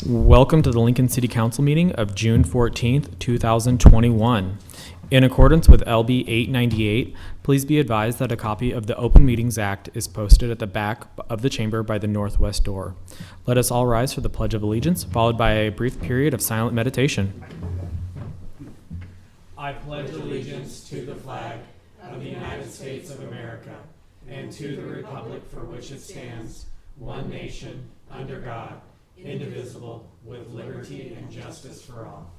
Welcome to the Lincoln City Council meeting of June 14th, 2021. In accordance with LB 898, please be advised that a copy of the Open Meetings Act is posted at the back of the chamber by the northwest door. Let us all rise for the Pledge of Allegiance, followed by a brief period of silent meditation. I pledge allegiance to the flag of the United States of America and to the republic for which it stands, one nation, under God, indivisible, with liberty and justice for all.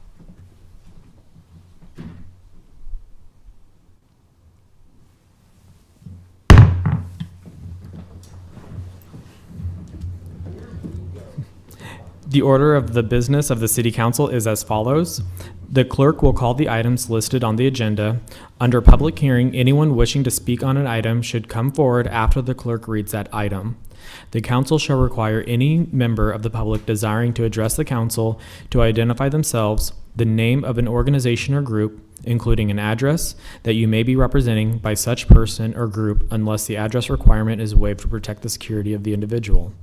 The order of the business of the City Council is as follows. The clerk will call the items listed on the agenda. Under public hearing, anyone wishing to speak on an item should come forward after the clerk reads that item. The council shall require any member of the public desiring to address the council to identify themselves, the name of an organization or group, including an address that you may be representing by such person or group unless the address requirement is waived to protect the security of the individual.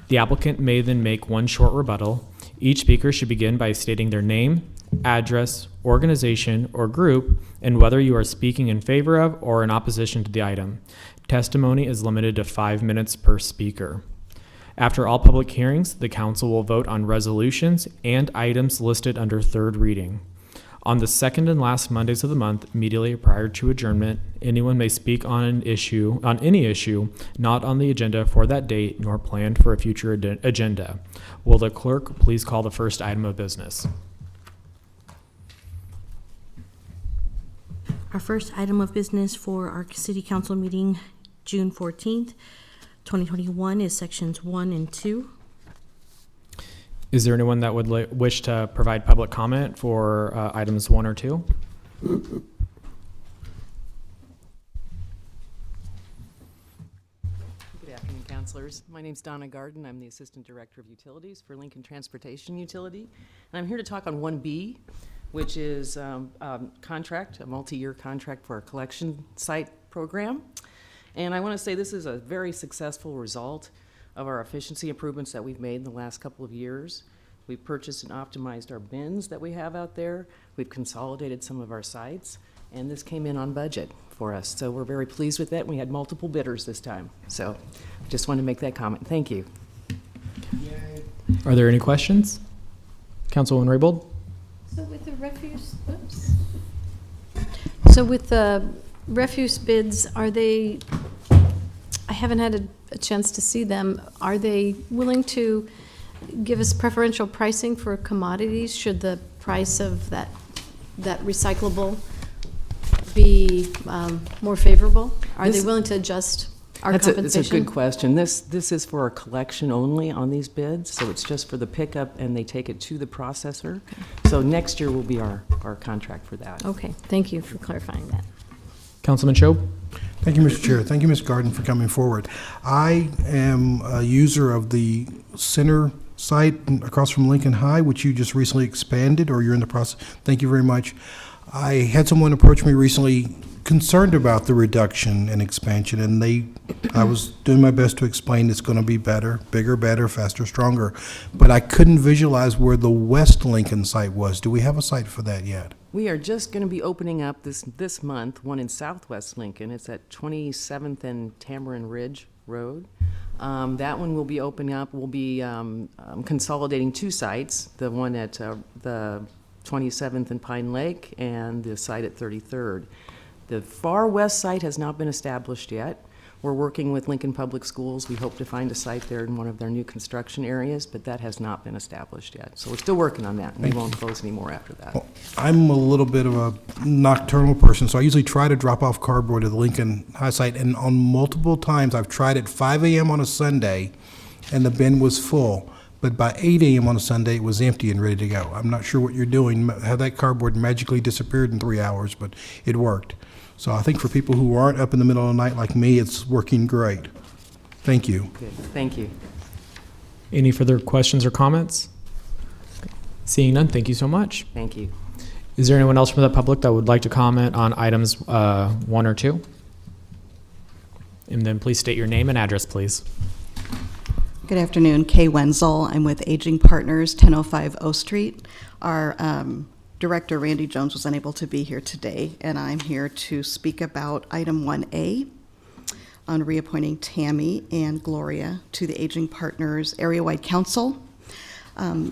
The applicant may then make one short rebuttal. Each speaker should begin by stating their name, address, organization, or group, and whether you are speaking in favor of or in opposition to the item. Testimony is limited to 5 minutes per speaker. After all public hearings, the council will vote on resolutions and items listed under third reading. On the second and last Mondays of the month, immediately prior to adjournment, anyone may speak on any issue not on the agenda for that date nor planned for a future agenda. Will the clerk please call the first item of business? Our first item of business for our City Council meeting, June 14th, 2021, is sections 1 and 2. Is there anyone that would wish to provide public comment for items 1 or 2? Good afternoon, councilors. My name's Donna Garden. I'm the Assistant Director of Utilities for Lincoln Transportation Utility. And I'm here to talk on 1B, which is a multi-year contract for our collection site program. And I want to say this is a very successful result of our efficiency improvements that we've made in the last couple of years. We've purchased and optimized our bins that we have out there. We've consolidated some of our sites, and this came in on budget for us. So we're very pleased with that. We had multiple bidders this time. So I just wanted to make that comment. Thank you. Are there any questions? Councilwoman Raybould? So with the refuse bids, are they, I haven't had a chance to see them, are they willing to give us preferential pricing for commodities? Should the price of that recyclable be more favorable? Are they willing to adjust our compensation? It's a good question. This is for a collection only on these bids, so it's just for the pickup and they take it to the processor. Okay. So next year will be our contract for that. Okay, thank you for clarifying that. Councilman Shob? Thank you, Mr. Chair. Thank you, Ms. Garden, for coming forward. I am a user of the center site across from Lincoln High, which you just recently expanded, or you're in the process. Thank you very much. I had someone approach me recently concerned about the reduction and expansion, and I was doing my best to explain it's going to be better, bigger, better, faster, stronger, but I couldn't visualize where the West Lincoln site was. Do we have a site for that yet? We are just going to be opening up this month one in Southwest Lincoln. It's at 27th and Tamarind Ridge Road. That one will be opening up. We'll be consolidating 2 sites, the one at the 27th and Pine Lake and the site at 33rd. The far west site has not been established yet. We're working with Lincoln Public Schools. We hope to find a site there in one of their new construction areas, but that has not been established yet. So we're still working on that, and we won't close any more after that. Well, I'm a little bit of a nocturnal person, so I usually try to drop off cardboard at the Lincoln High site, and on multiple times I've tried at 5 a.m. on a Sunday, and the bin was full. But by 8 a.m. on a Sunday, it was empty and ready to go. I'm not sure what you're doing, how that cardboard magically disappeared in 3 hours, but it worked. So I think for people who aren't up in the middle of the night like me, it's working great. Thank you. Good. Thank you. Any further questions or comments? Seeing none, thank you so much. Thank you. Is there anyone else from the public that would like to comment on items 1 or 2? And then please state your name and address, please. Good afternoon, Kay Wenzel. I'm with Aging Partners, 1005 O Street. Our director, Randy Jones, was unable to be here today, and I'm here to speak about item 1A on reappointing Tammy and Gloria to the Aging Partners Area-Wide Council.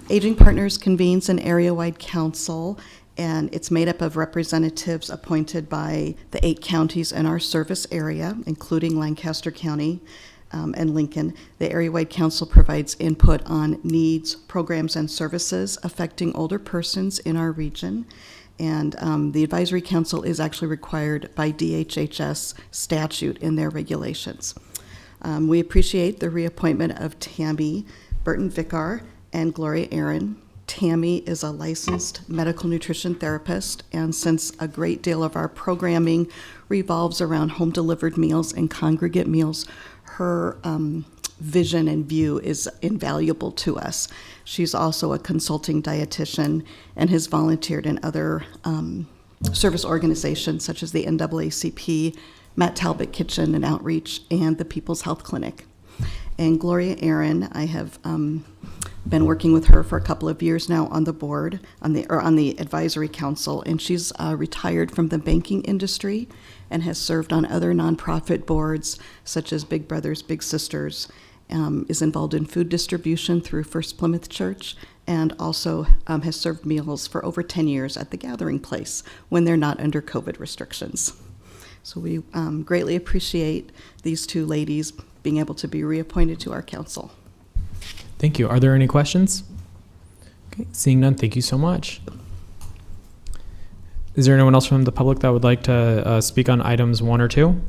Aging Partners convenes an area-wide council, and it's made up of representatives appointed by the 8 counties in our service area, including Lancaster County, and Lincoln. The area-wide council provides input on needs, programs, and services affecting older persons in our region. And the advisory council is actually required by DHHS statute in their regulations. We appreciate the reappointment of Tammy Burton-Vicar and Gloria Aaron. Tammy is a licensed medical nutrition therapist, and since a great deal of our programming revolves around home-delivered meals and congregate meals, her vision and view is invaluable to us. She's also a consulting dietitian and has volunteered in other service organizations such as the NAACP, Matt Talbot Kitchen and Outreach, and the People's Health Clinic. And Gloria Aaron, I have been working with her for a couple of years now on the board, on the advisory council, and she's retired from the banking industry and has served on other nonprofit boards such as Big Brothers Big Sisters, is involved in food distribution through First Plymouth Church, and also has served meals for over 10 years at the Gathering Place when they're not under COVID restrictions. So we greatly appreciate these 2 ladies being able to be reappointed to our council. Thank you. Are there any questions? Okay, seeing none, thank you so much. Is there anyone else from the public that would like to speak on items 1 or 2?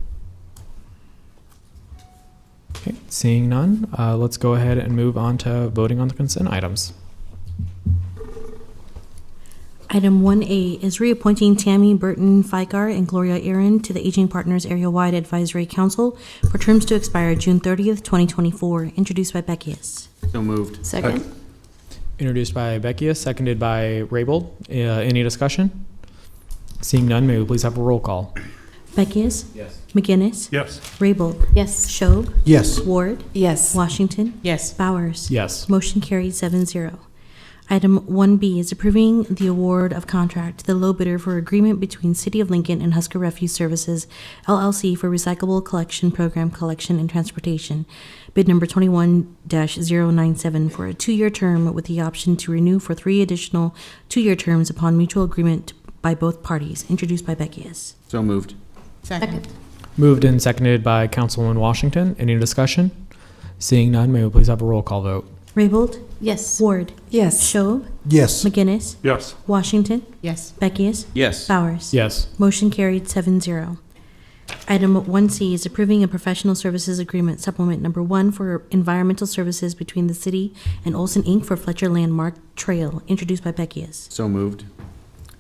Okay, seeing none, let's go ahead and move on to voting on the consent items. Item 1A is reappointing Tammy Burton-Vicar and Gloria Aaron to the Aging Partners Area-Wide Advisory Council for terms to expire June 30th, 2024, introduced by Beckius. So moved. Second. Introduced by Beckius, seconded by Raybold. Any discussion? Seeing none, may we please have a roll call? Beckius. Yes. McGinnis. Yes. Raybold. Yes. Schob. Yes. Ward. Yes. Washington. Yes. Bowers. Yes. Motion carried 7-0. Item 1B is approving the award of contract to the low bidder for agreement between City of Lincoln and Husker Refuse Services, LLC for recyclable collection program collection and transportation. Bid number 21-097 for a 2-year term with the option to renew for 3 additional 2-year terms upon mutual agreement by both parties, introduced by Beckius. So moved. Second. Moved and seconded by Councilwoman Washington. Any discussion? Seeing none, may we please have a roll call vote? Raybold. Yes. Ward. Yes. Schob. Yes. McGinnis. Yes. Washington. Yes. Beckius. Yes. Bowers. Yes. Motion carried 7-0. Item 1C is approving a professional services agreement supplement number 1 for environmental services between the city and Olson Inc. for Fletcher Landmark Trail, introduced by Beckius. So moved.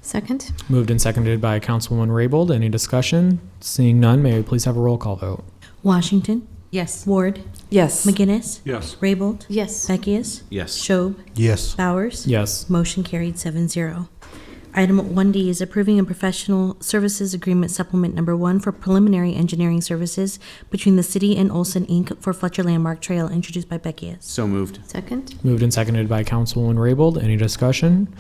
Second. Moved and seconded by Councilwoman Raybold. Any discussion? Seeing none, may we please have a roll call vote? Washington. Yes. Ward. Yes. McGinnis. Yes. Raybold. Yes. Beckius. Yes. Schob. Yes. Bowers. Yes. Motion carried 7-0. Item 1D is approving a professional services agreement supplement number 1 for preliminary engineering services between the city and Olson Inc. for Fletcher Landmark Trail, introduced by Beckius. So moved. Second. Moved and seconded by Councilwoman Raybold. Any discussion?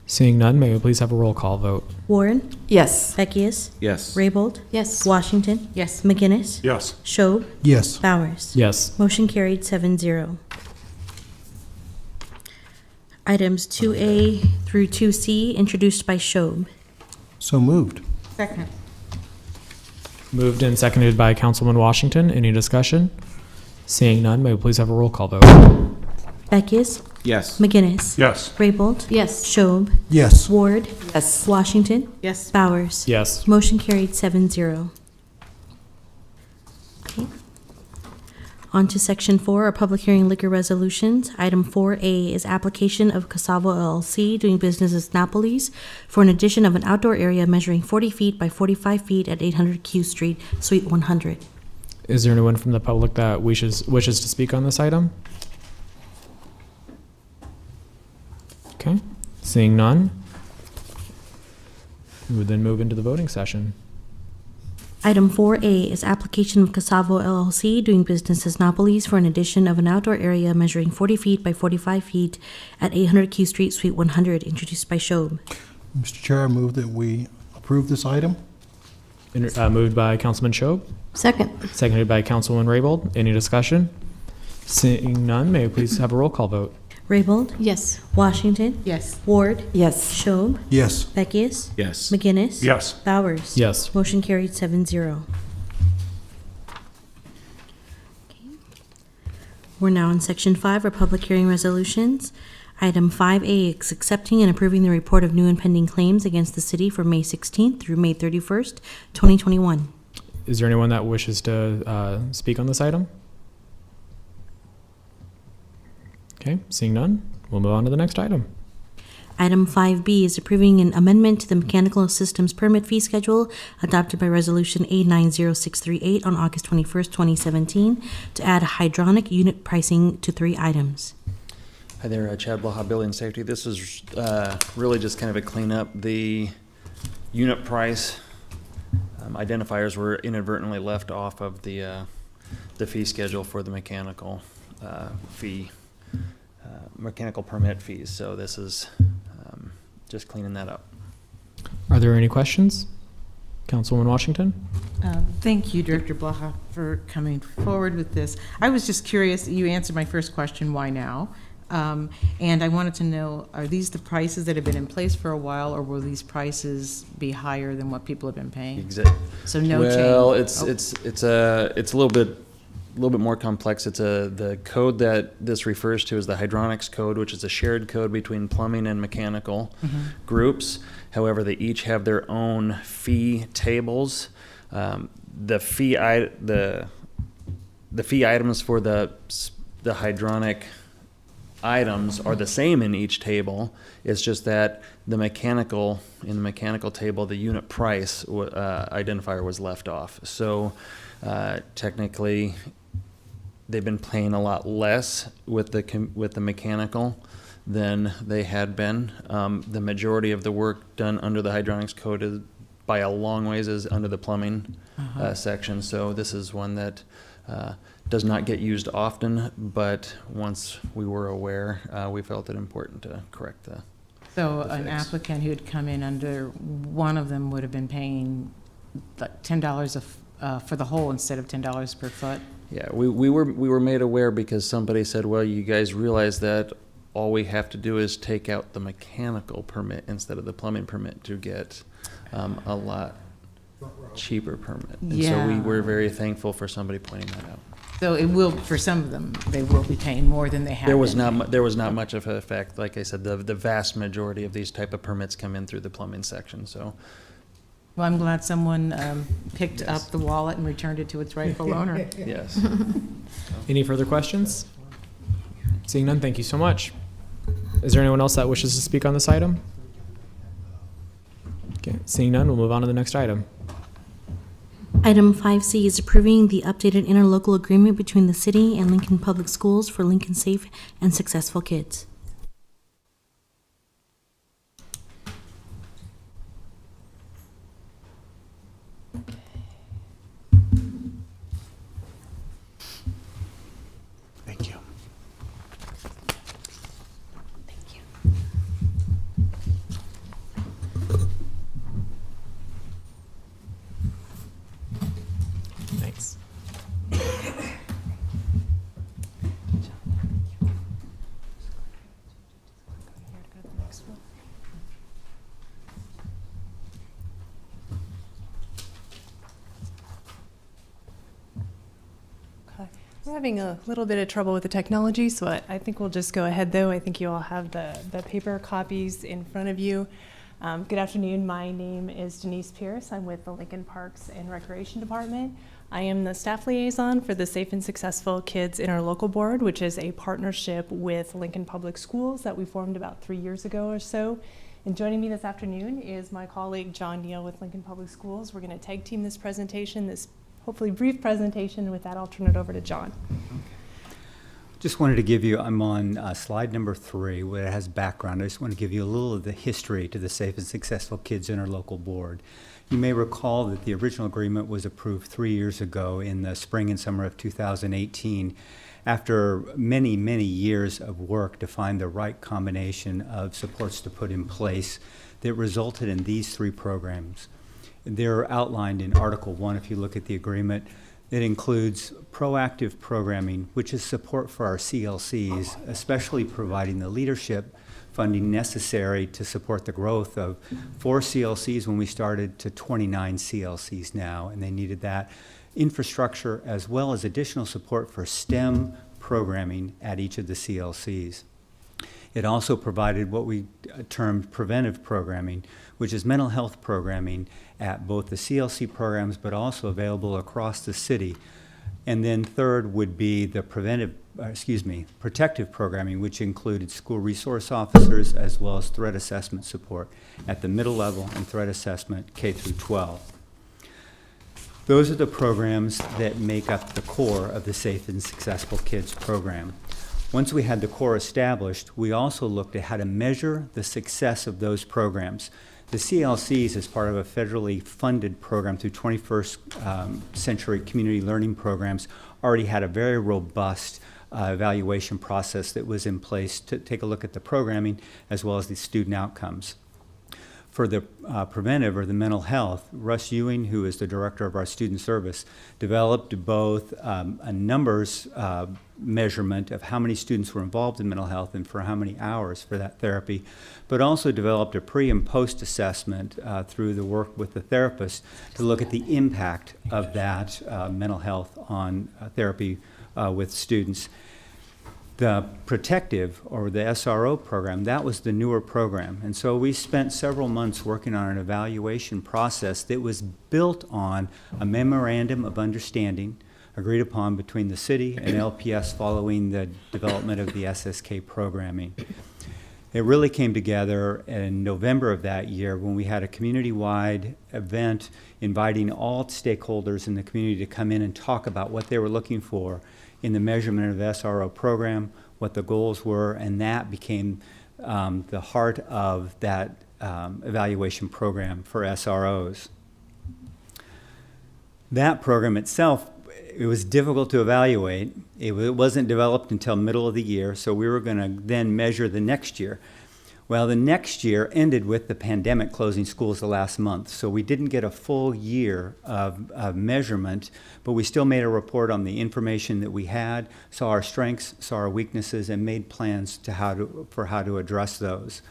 Seeing none, may we please have a roll call vote? Warren. Yes. Beckius. Yes. Raybold. Yes. Washington. Yes. McGinnis. Yes. Schob. Yes. Bowers. Yes. Motion carried 7-0. Items 2A through 2C, introduced by Schob. So moved. Second. Moved and seconded by Councilwoman Washington. Any discussion? Seeing none, may we please have a roll call vote? Beckius. Yes. McGinnis. Yes. Raybold. Yes. Schob. Yes. Ward. Yes. Washington. Yes. Bowers. Yes. Motion carried 7-0. Okay. On to Section 4, our public hearing liquor resolutions. Item 4A is application of Casavo LLC doing business as Napoli's for an addition of an outdoor area measuring 40 feet by 45 feet at 800 Q Street, Suite 100. Is there anyone from the public that wishes to speak on this item? Okay. Seeing none, we would then move into the voting session. Item 4A is application of Casavo LLC doing business as Napoli's for an addition of an outdoor area measuring 40 feet by 45 feet at 800 Q Street, Suite 100, introduced by Shob. Mr. Chair, I move that we approve this item. Moved by Councilman Shob, Second. seconded by Councilwoman Raybold. Any discussion? Seeing none, may we please have a roll call vote? Raybold, Yes. Washington, Yes. Ward, Yes. Shob, Yes. Beckius, Yes. McGinnis. Yes. Bowers. Yes. Motion carried 7-0. We're now in Section 5, our public hearing resolutions. Item 5A is accepting and approving the report of new and pending claims against the city for May 16th through May 31st, 2021. Is there anyone that wishes to speak on this item? Okay, seeing none, we'll move on to the next item. Item 5B is approving an amendment to the mechanical systems permit fee schedule adopted by Resolution A90638 on August 21st, 2017, to add hydronic unit pricing to 3 items. Hi there, Chad Blaha, Building Safety. This is really just kind of a cleanup. The unit price identifiers were inadvertently left off of the fee schedule for the mechanical mechanical permit fees. So this is just cleaning that up. Are there any questions? Councilwoman Washington? Thank you, Director Blaha, for coming forward with this. I was just curious, you answered my first question, why now? And I wanted to know, are these the prices that have been in place for a while, or will these prices be higher than what people have been paying? So no change? Well, it's a little bit more complex. The code that this refers to is the hydronics code, which is a shared code between plumbing and mechanical groups. However, they each have their own fee tables. The fee items for the hydronic items are the same in each table. It's just that in the mechanical table, the unit price identifier was left off. So technically, they've been paying a lot less with the mechanical than they had been. The majority of the work done under the hydronics code is, by a long ways, is under the plumbing section. So this is one that does not get used often, but once we were aware, we felt it important to correct the So the an fix. applicant who had come in under one of them would have been paying like $10 for the whole instead of $10 per foot? Yeah, we were made aware because somebody said, well, you guys realize that all we have to do is take out the mechanical permit instead of the plumbing permit to get a lot cheaper permit. And so we Yeah. were very thankful for somebody pointing that out. So it will, for some of them, they will be paying more than they have There was been. not much of an effect. Like I said, the vast majority of these type of permits come in through the plumbing section, so. Well, I'm glad someone picked Yes. up the wallet and returned it to its rightful owner. Yes. Any further questions? Seeing none, thank you so much. Is there anyone else that wishes to speak on this item? Okay, seeing none, we'll move on to the next item. Item 5C is approving the updated interlocal agreement between the city and Lincoln Public Schools for Lincoln Safe and Successful Kids. Thank you. Thanks. Okay. We're having a little bit of trouble with the technology, so I think we'll just go ahead, though. I think you all have the paper copies in front of you. Good afternoon. My name is Denise Pierce. I'm with the Lincoln Parks and Recreation Department. I am the staff liaison for the Safe and Successful Kids Interlocal Board, which is a partnership with Lincoln Public Schools that we formed about 3 years ago or so. And joining me this afternoon is my colleague John Neal with Lincoln Public Schools. We're going to tag team this presentation, this hopefully brief presentation. And with that, I'll turn it over to John. Just wanted to give you, I'm on slide number 3, where it has background. I just want to give you a little of the history to the Safe and Successful Kids Interlocal Board. You may recall that the original agreement was approved 3 years ago in the spring and summer of 2018, after many, many years of work to find the right combination of supports to put in place that resulted in these 3 programs. They're outlined in Article 1 if you look at the agreement. It includes proactive programming, which is support for our CLCs, especially providing the leadership funding necessary to support the growth of 4 CLCs when we started to 29 CLCs now, and they needed that infrastructure as well as additional support for STEM programming at each of the CLCs. It also provided what we termed preventive programming, which is mental health programming at both the CLC programs, but also available across the city. And then third would be the protective programming, which included school resource officers as well as threat assessment support at the middle level and threat assessment K through 12. Those are the programs that make up the core of the Safe and Successful Kids program. Once we had the core established, we also looked at how to measure the success of those programs. The CLCs, as part of a federally funded program through 21st Century Community Learning Programs, already had a very robust evaluation process that was in place to take a look at the programming as well as the student outcomes. For the preventive or the mental health, Russ Ewing, who is the director of our student service, developed both a numbers measurement of how many students were involved in mental health and for how many hours for that therapy, but also developed a pre and post assessment through the work with the therapist to look at the impact of that mental health on therapy with students. The protective, or the SRO program, that was the newer program. And so we spent several months working on an evaluation process that was built on a memorandum of understanding agreed upon between the city and LPS following the development of the SSK programming. It really came together in November of that year when we had a community-wide event inviting all stakeholders in the community to come in and talk about what they were looking for in the measurement of the SRO program, what the goals were, and that became the heart of that evaluation program for SROs. That program itself, it was difficult to evaluate. It wasn't developed until middle of the year, so we were going to then measure the next year. Well, the next year ended with the pandemic closing schools the last month, so we didn't get a full year of measurement, but we still made a report on the information that we had, saw our strengths, saw our weaknesses, and made plans for how to address those.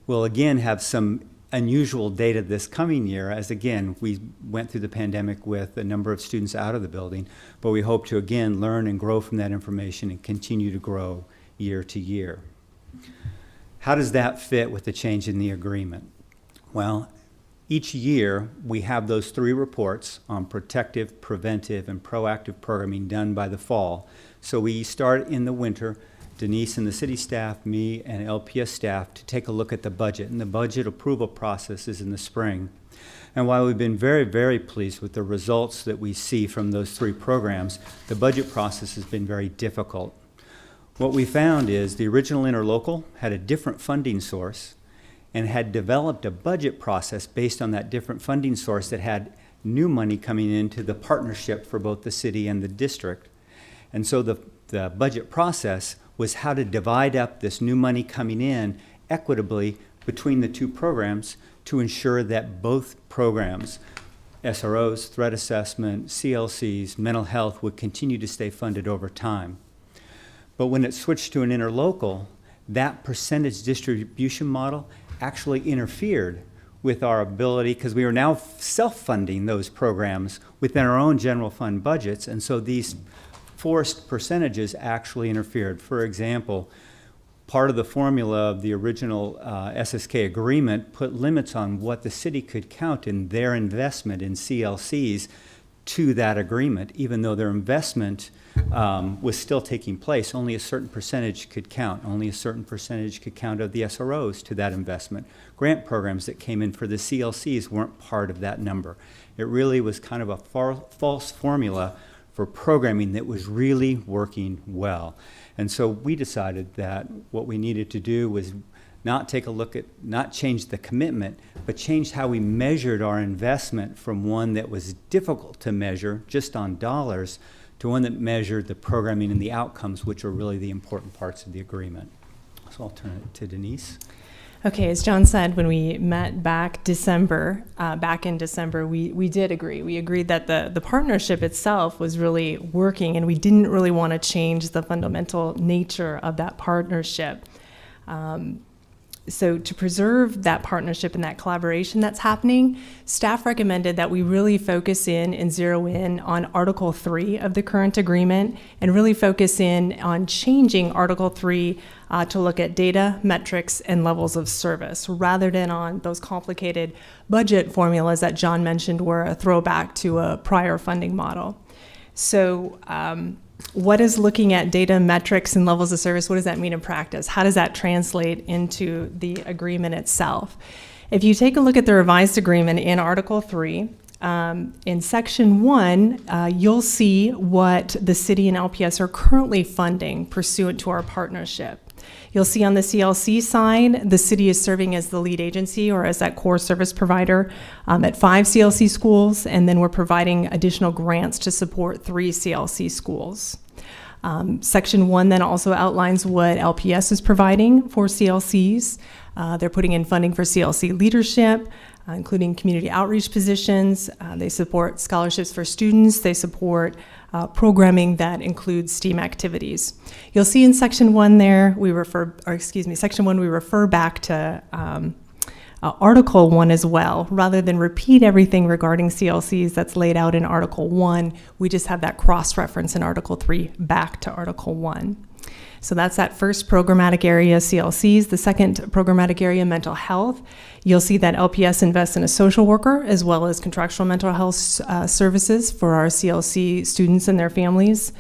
We'll again have some unusual data this coming year, as again, we went through the pandemic with a number of students out of the building, but we hope to again learn and grow from that information and continue to grow year to year. How does that fit with the change in the agreement? Well, each year we have those 3 reports on protective, preventive, and proactive programming done by the fall. So we start in the winter, Denise and the city staff, me and LPS staff, to take a look at the budget, and the budget approval process is in the spring. And while we've been very, very pleased with the results that we see from those 3 programs, the budget process has been very difficult. What we found is the original interlocal had a different funding source and had developed a budget process based on that different funding source that had new money coming into the partnership for both the city and the district. And so the budget process was how to divide up this new money coming in equitably between the 2 programs to ensure that both programs, SROs, threat assessment, CLCs, mental health, would continue to stay funded over time. But when it switched to an interlocal, that percentage distribution model actually interfered with our ability, because we are now self-funding those programs within our own general fund budgets, and so these forced percentages actually interfered. For example, part of the formula of the original SSK agreement put limits on what the city could count in their investment in CLCs to that agreement, even though their investment was still taking place. Only a certain percentage could count. Only a certain percentage could count of the SROs to that investment. Grant programs that came in for the CLCs weren't part of that number. It really was kind of a false formula for programming that was really working well. And so we decided that what we needed to do was not change the commitment, but change how we measured our investment from one that was difficult to measure just on dollars to one that measured the programming and the outcomes, which are really the important parts of the agreement. So I'll turn it to Denise. Okay, as John said, when we met back in December, we did agree. We agreed that the partnership itself was really working, and we didn't really want to change the fundamental nature of that partnership. So to preserve that partnership and that collaboration that's happening, staff recommended that we really focus in and zero in on Article 3 of the current agreement and really focus in on changing Article 3 to look at data, metrics, and levels of service rather than on those complicated budget formulas that John mentioned were a throwback to a prior funding model. So what is looking at data, metrics, and levels of service, what does that mean in practice? How does that translate into the agreement itself? If you take a look at the revised agreement in Article 3, in Section 1, you'll see what the city and LPS are currently funding pursuant to our partnership. You'll see on the CLC side, the city is serving as the lead agency or as that core service provider at 5 CLC schools, and then we're providing additional grants to support 3 CLC schools. Section 1 then also outlines what LPS is providing for CLCs. They're putting in funding for CLC leadership, including community outreach positions. They support scholarships for students. They support programming that includes STEAM activities. You'll see in Section 1 there, Section 1, we refer back to Article 1 as well. Rather than repeat everything regarding CLCs that's laid out in Article 1, we just have that cross-reference in Article 3 back to Article 1. So that's that first programmatic area, CLCs. The second programmatic area, mental health. You'll see that LPS invests in a social worker as well as contractual mental health services for our CLC students and their families.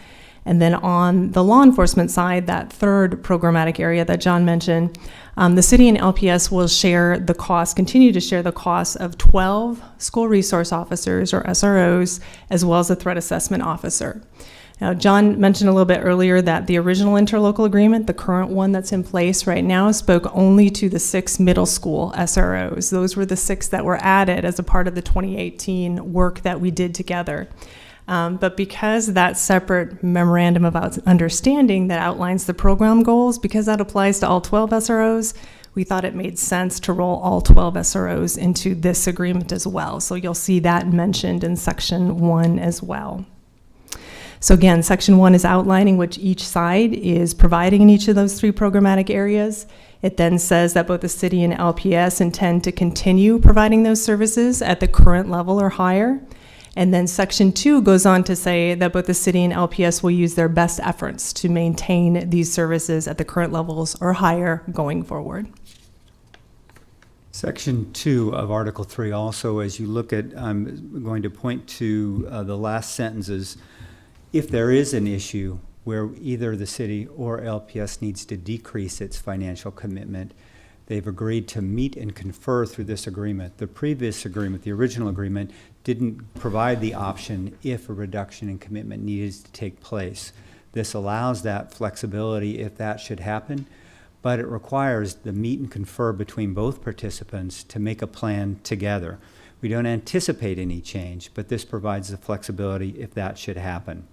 And then on the law enforcement side, that third programmatic area that John mentioned, the city and LPS will continue to share the cost of 12 school resource officers or SROs, as well as a threat assessment officer. Now, John mentioned a little bit earlier that the original interlocal agreement, the current one that's in place right now, spoke only to the 6 middle school SROs. Those were the 6 that were added as a part of the 2018 work that we did together. But because that separate memorandum of understanding that outlines the program goals, because that applies to all 12 SROs, we thought it made sense to roll all 12 SROs into this agreement as well. So you'll see that mentioned in Section 1 as well. So again, Section 1 is outlining which each side is providing in each of those 3 programmatic areas. It then says that both the city and LPS intend to continue providing those services at the current level or higher. And then Section 2 goes on to say that both the city and LPS will use their best efforts to maintain these services at the current levels or higher going forward. Section 2 of Article 3 also, as you look at, I'm going to point to the last sentences. If there is an issue where either the city or LPS needs to decrease its financial commitment, they've agreed to meet and confer through this agreement. The previous agreement, the original agreement, didn't provide the option if a reduction in commitment needed to take place. This allows that flexibility if that should happen, but it requires the meet and confer between both participants to make a plan together. We don't anticipate any change, but this provides the flexibility if that should happen.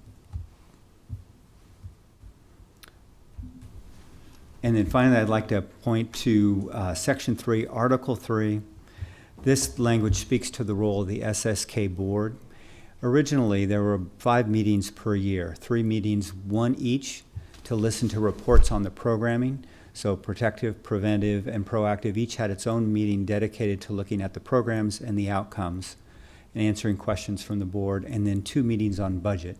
And then finally, I'd like to point to Section 3, Article 3. This language speaks to the role of the SSK board. Originally, there were 5 meetings per year, 3 meetings, 1 each, to listen to reports on the programming. So protective, preventive, and proactive each had its own meeting dedicated to looking at the programs and the outcomes and answering questions from the board, and then 2 meetings on budget.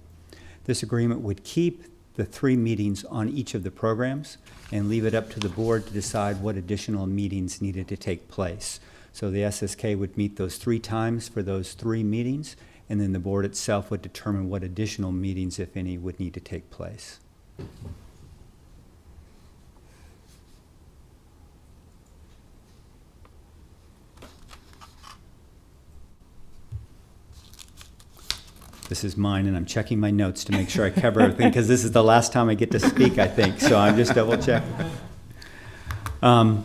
This agreement would keep the 3 meetings on each of the programs and leave it up to the board to decide what additional meetings needed to take place. So the SSK would meet those 3 times for those 3 meetings, and then the board itself would determine what additional meetings, if any, would need to take place. This is mine, and I'm checking my notes to make sure I cover everything, because this is the last time I get to speak, I think, so I'm just double checking. I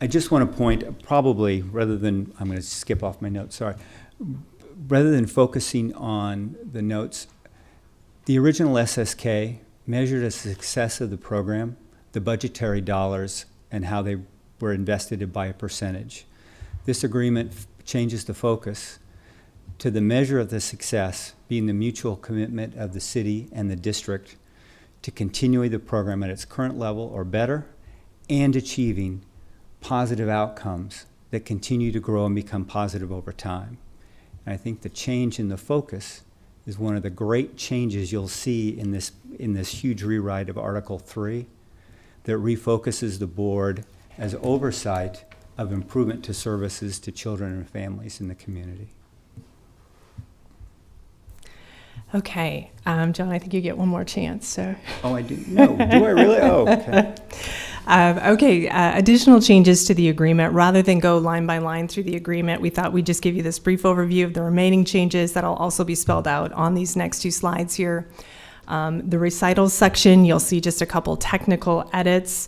just want to point, probably, rather than, I'm going to skip off my notes, sorry. Rather than focusing on the notes, the original SSK measured the success of the program, the budgetary dollars, and how they were invested by a percentage. This agreement changes the focus to the measure of the success being the mutual commitment of the city and the district to continue the program at its current level or better, and achieving positive outcomes that continue to grow and become positive over time. And I think the change in the focus is one of the great changes you'll see in this huge rewrite of Article 3 that refocuses the board as oversight of improvement to services to children and families in the community. Okay, John, I think you get one more chance. So. Oh, I do? No, do I really? Oh, okay. Additional changes to the agreement. Rather than go line by line through the agreement, we thought we'd just give you this brief overview of the remaining changes that'll also be spelled out on these next two slides here. The recitals section, you'll see just a couple technical edits,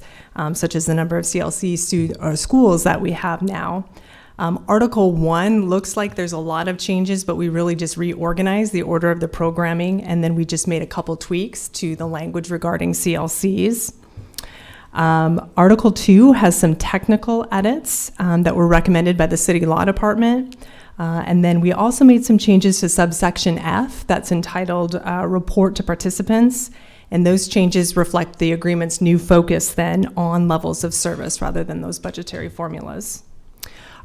such as the number of CLC schools that we have now. Article 1 looks like there's a lot of changes, but we really just reorganized the order of the programming, and then we just made a couple tweaks to the language regarding CLCs. Article 2 has some technical edits that were recommended by the City Law Department. And then we also made some changes to subsection F that's entitled Report to Participants. And those changes reflect the agreement's new focus then on levels of service rather than those budgetary formulas.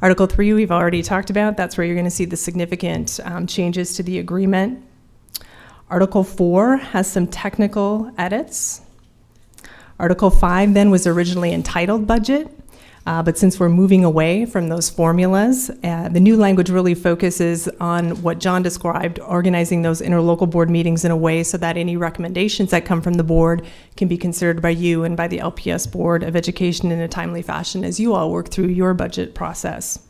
Article 3 we've already talked about. That's where you're going to see the significant changes to the agreement. Article 4 has some technical edits. Article 5 then was originally entitled Budget, but since we're moving away from those formulas, the new language really focuses on what John described, organizing those interlocal board meetings in a way so that any recommendations that come from the board can be considered by you and by the LPS Board of Education in a timely fashion as you all work through your budget process.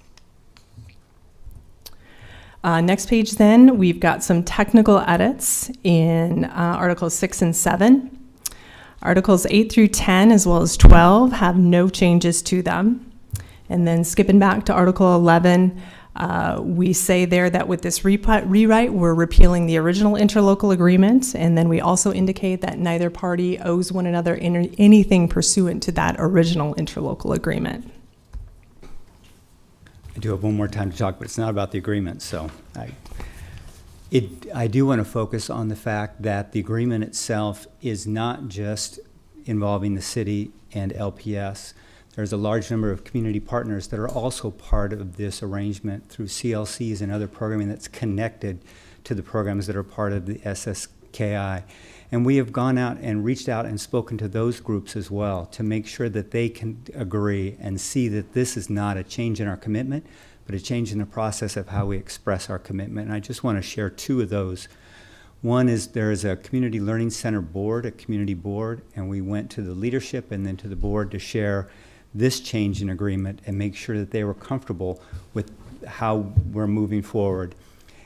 Next page then, we've got some technical edits in Articles 6 and 7. Articles 8 through 10 as well as 12 have no changes to them. And then skipping back to Article 11, we say there that with this rewrite, we're repealing the original interlocal agreement, and then we also indicate that neither party owes one another anything pursuant to that original interlocal agreement. I do have one more time to talk, but it's not about the agreement, so I do want to focus on the fact that the agreement itself is not just involving the city and LPS. There's a large number of community partners that are also part of this arrangement through CLCs and other programming that's connected to the programs that are part of the SSKI. And we have gone out and reached out and spoken to those groups as well to make sure that they can agree and see that this is not a change in our commitment, but a change in the process of how we express our commitment. And I just want to share two of those. One is there is a Community Learning Center board, a community board, and we went to the leadership and then to the board to share this change in agreement and make sure that they were comfortable with how we're moving forward.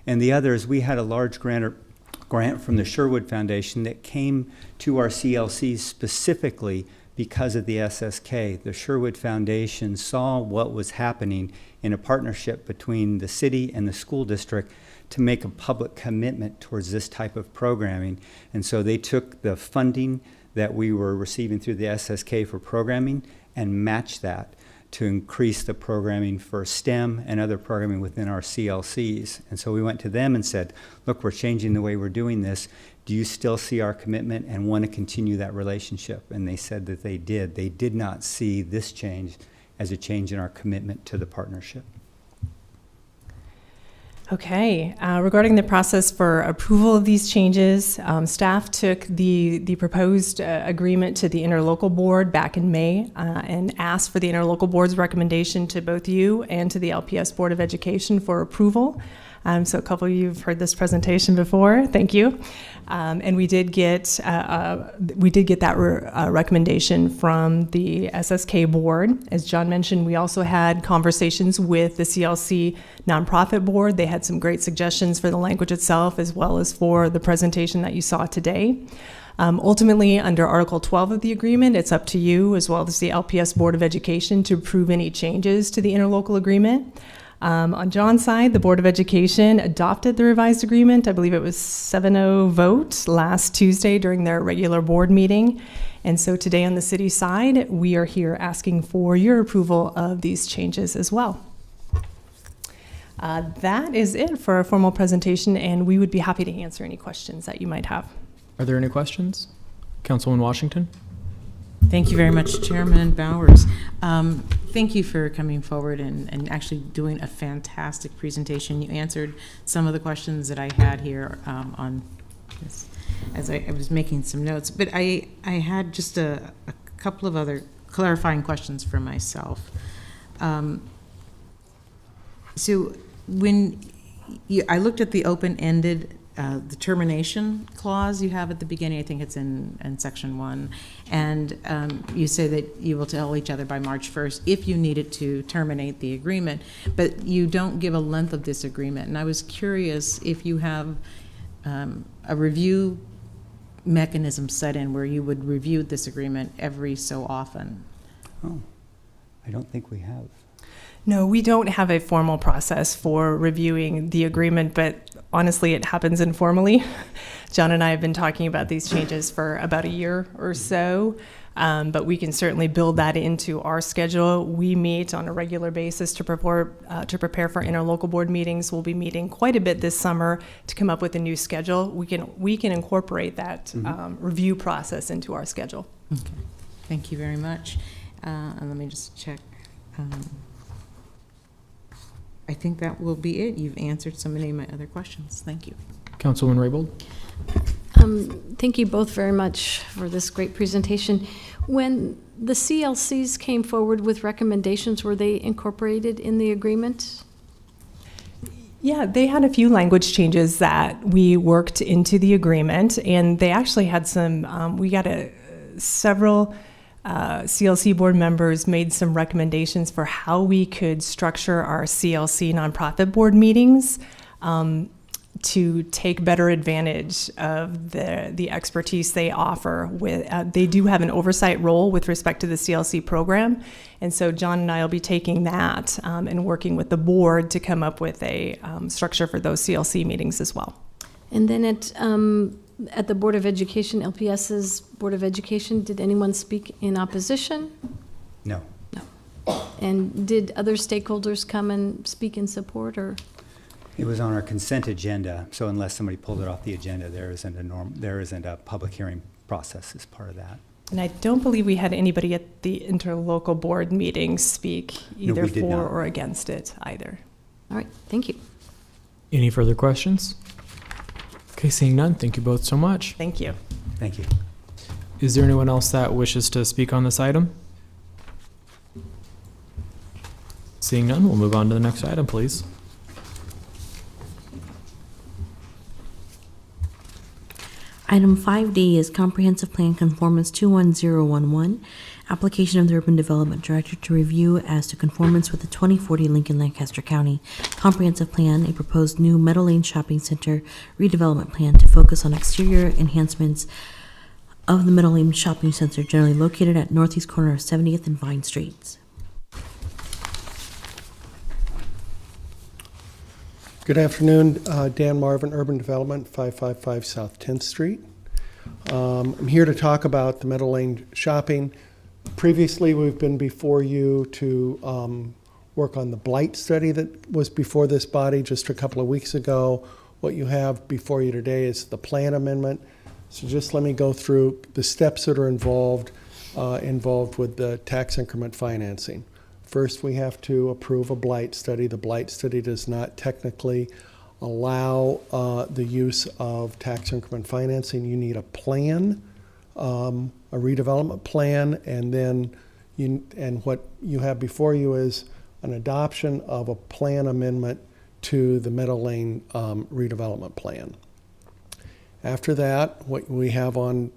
And the other is we had a large grant from the Sherwood Foundation that came to our CLCs specifically because of the SSK. The Sherwood Foundation saw what was happening in a partnership between the city and the school district to make a public commitment towards this type of programming. And so they took the funding that we were receiving through the SSK for programming and matched that to increase the programming for STEM and other programming within our CLCs. And so we went to them and said, look, we're changing the way we're doing this. Do you still see our commitment and want to continue that relationship? And they said that they did. They did not see this change as a change in our commitment to the partnership. Okay, regarding the process for approval of these changes, staff took the proposed agreement to the interlocal board back in May and asked for the interlocal board's recommendation to both you and to the LPS Board of Education for approval. So a couple of you have heard this presentation before. Thank you. And we did get that recommendation from the SSK board. As John mentioned, we also had conversations with the CLC nonprofit board. They had some great suggestions for the language itself, as well as for the presentation that you saw today. Ultimately, under Article 12 of the agreement, it's up to you, as well as the LPS Board of Education, to approve any changes to the interlocal agreement. On John's side, the Board of Education adopted the revised agreement. I believe it was 7-0 vote last Tuesday during their regular board meeting. And so today on the city side, we are here asking for your approval of these changes as well. That is it for our formal presentation, and we would be happy to answer any questions that you might have. Are there any questions? Councilwoman Washington? Thank you very much, Chairman Bowers. Thank you for coming forward and actually doing a fantastic presentation. You answered some of the questions that I had here on this, as I was making some notes. But I had just a couple of other clarifying questions for myself. So when I looked at the open-ended the termination clause you have at the beginning, I think it's in section 1, and you say that you will tell each other by March 1st if you needed to terminate the agreement, but you don't give a length of this agreement. And I was curious if you have a review mechanism set in where you would review this agreement every so often. Oh, I don't think we have. No, we don't have a formal process for reviewing the agreement, but honestly, it happens informally. John and I have been talking about these changes for about a year or so, but we can certainly build that into our schedule. We meet on a regular basis to prepare for interlocal board meetings. We'll be meeting quite a bit this summer to come up with a new schedule. We can incorporate that review process into our schedule. Okay, thank you very much. And let me just check. I think that will be it. You've answered so many of my other questions. Thank you. Councilwoman Raybold? Thank you both very much for this great presentation. When the CLCs came forward with recommendations, were they incorporated in the agreement? Yeah, they had a few language changes that we worked into the agreement, and they actually had some, we got several CLC board members made some recommendations for how we could structure our CLC nonprofit board meetings to take better advantage of the expertise they offer. They do have an oversight role with respect to the CLC program, and so John and I will be taking that and working with the board to come up with a structure for those CLC meetings as well. And then at the Board of Education, LPS's Board of Education, did anyone speak in opposition? No. No. And did other stakeholders come and speak in support, or? It was on our consent agenda, so unless somebody pulled it off the agenda, there isn't a public hearing process as part of that. And I don't believe we had anybody at the interlocal board meeting speak either for or against it either. All right, thank you. Any further questions? Okay, seeing none, thank you both so much. Thank you. Thank you. Is there anyone else that wishes to speak on this item? Seeing none, we'll move on to the next item, please. Item 5D is Comprehensive Plan Conformance 21011, application of the Urban Development Director to review as to conformance with the 2040 Lincoln-Lancaster County Comprehensive Plan, a proposed new Meadow Lane Shopping Center redevelopment plan to focus on exterior enhancements of the Meadow Lane Shopping Center generally located at northeast corner of 70th and Vine Streets. Good afternoon, Dan Marvin, Urban Development, 555 South 10th Street. I'm here to talk about the Meadow Lane Shopping. Previously, we've been before you to work on the blight study that was before this body just a couple of weeks ago. What you have before you today is the plan amendment. So just let me go through the steps that are involved with the tax increment financing. First, we have to approve a blight study. The blight study does not technically allow the use of tax increment financing. You need a plan, a redevelopment plan, and then what you have before you is an adoption of a plan amendment to the Meadow Lane redevelopment plan. After that, what we have on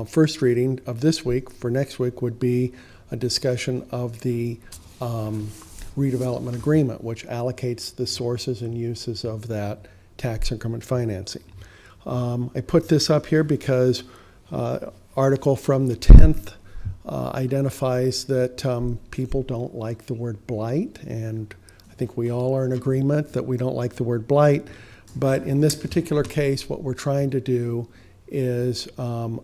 first reading of this week for next week would be a discussion of the redevelopment agreement, which allocates the sources and uses of that tax increment financing. I put this up here because article from the 10th identifies that people don't like the word blight, and I think we all are in agreement that we don't like the word blight. But in this particular case, what we're trying to do is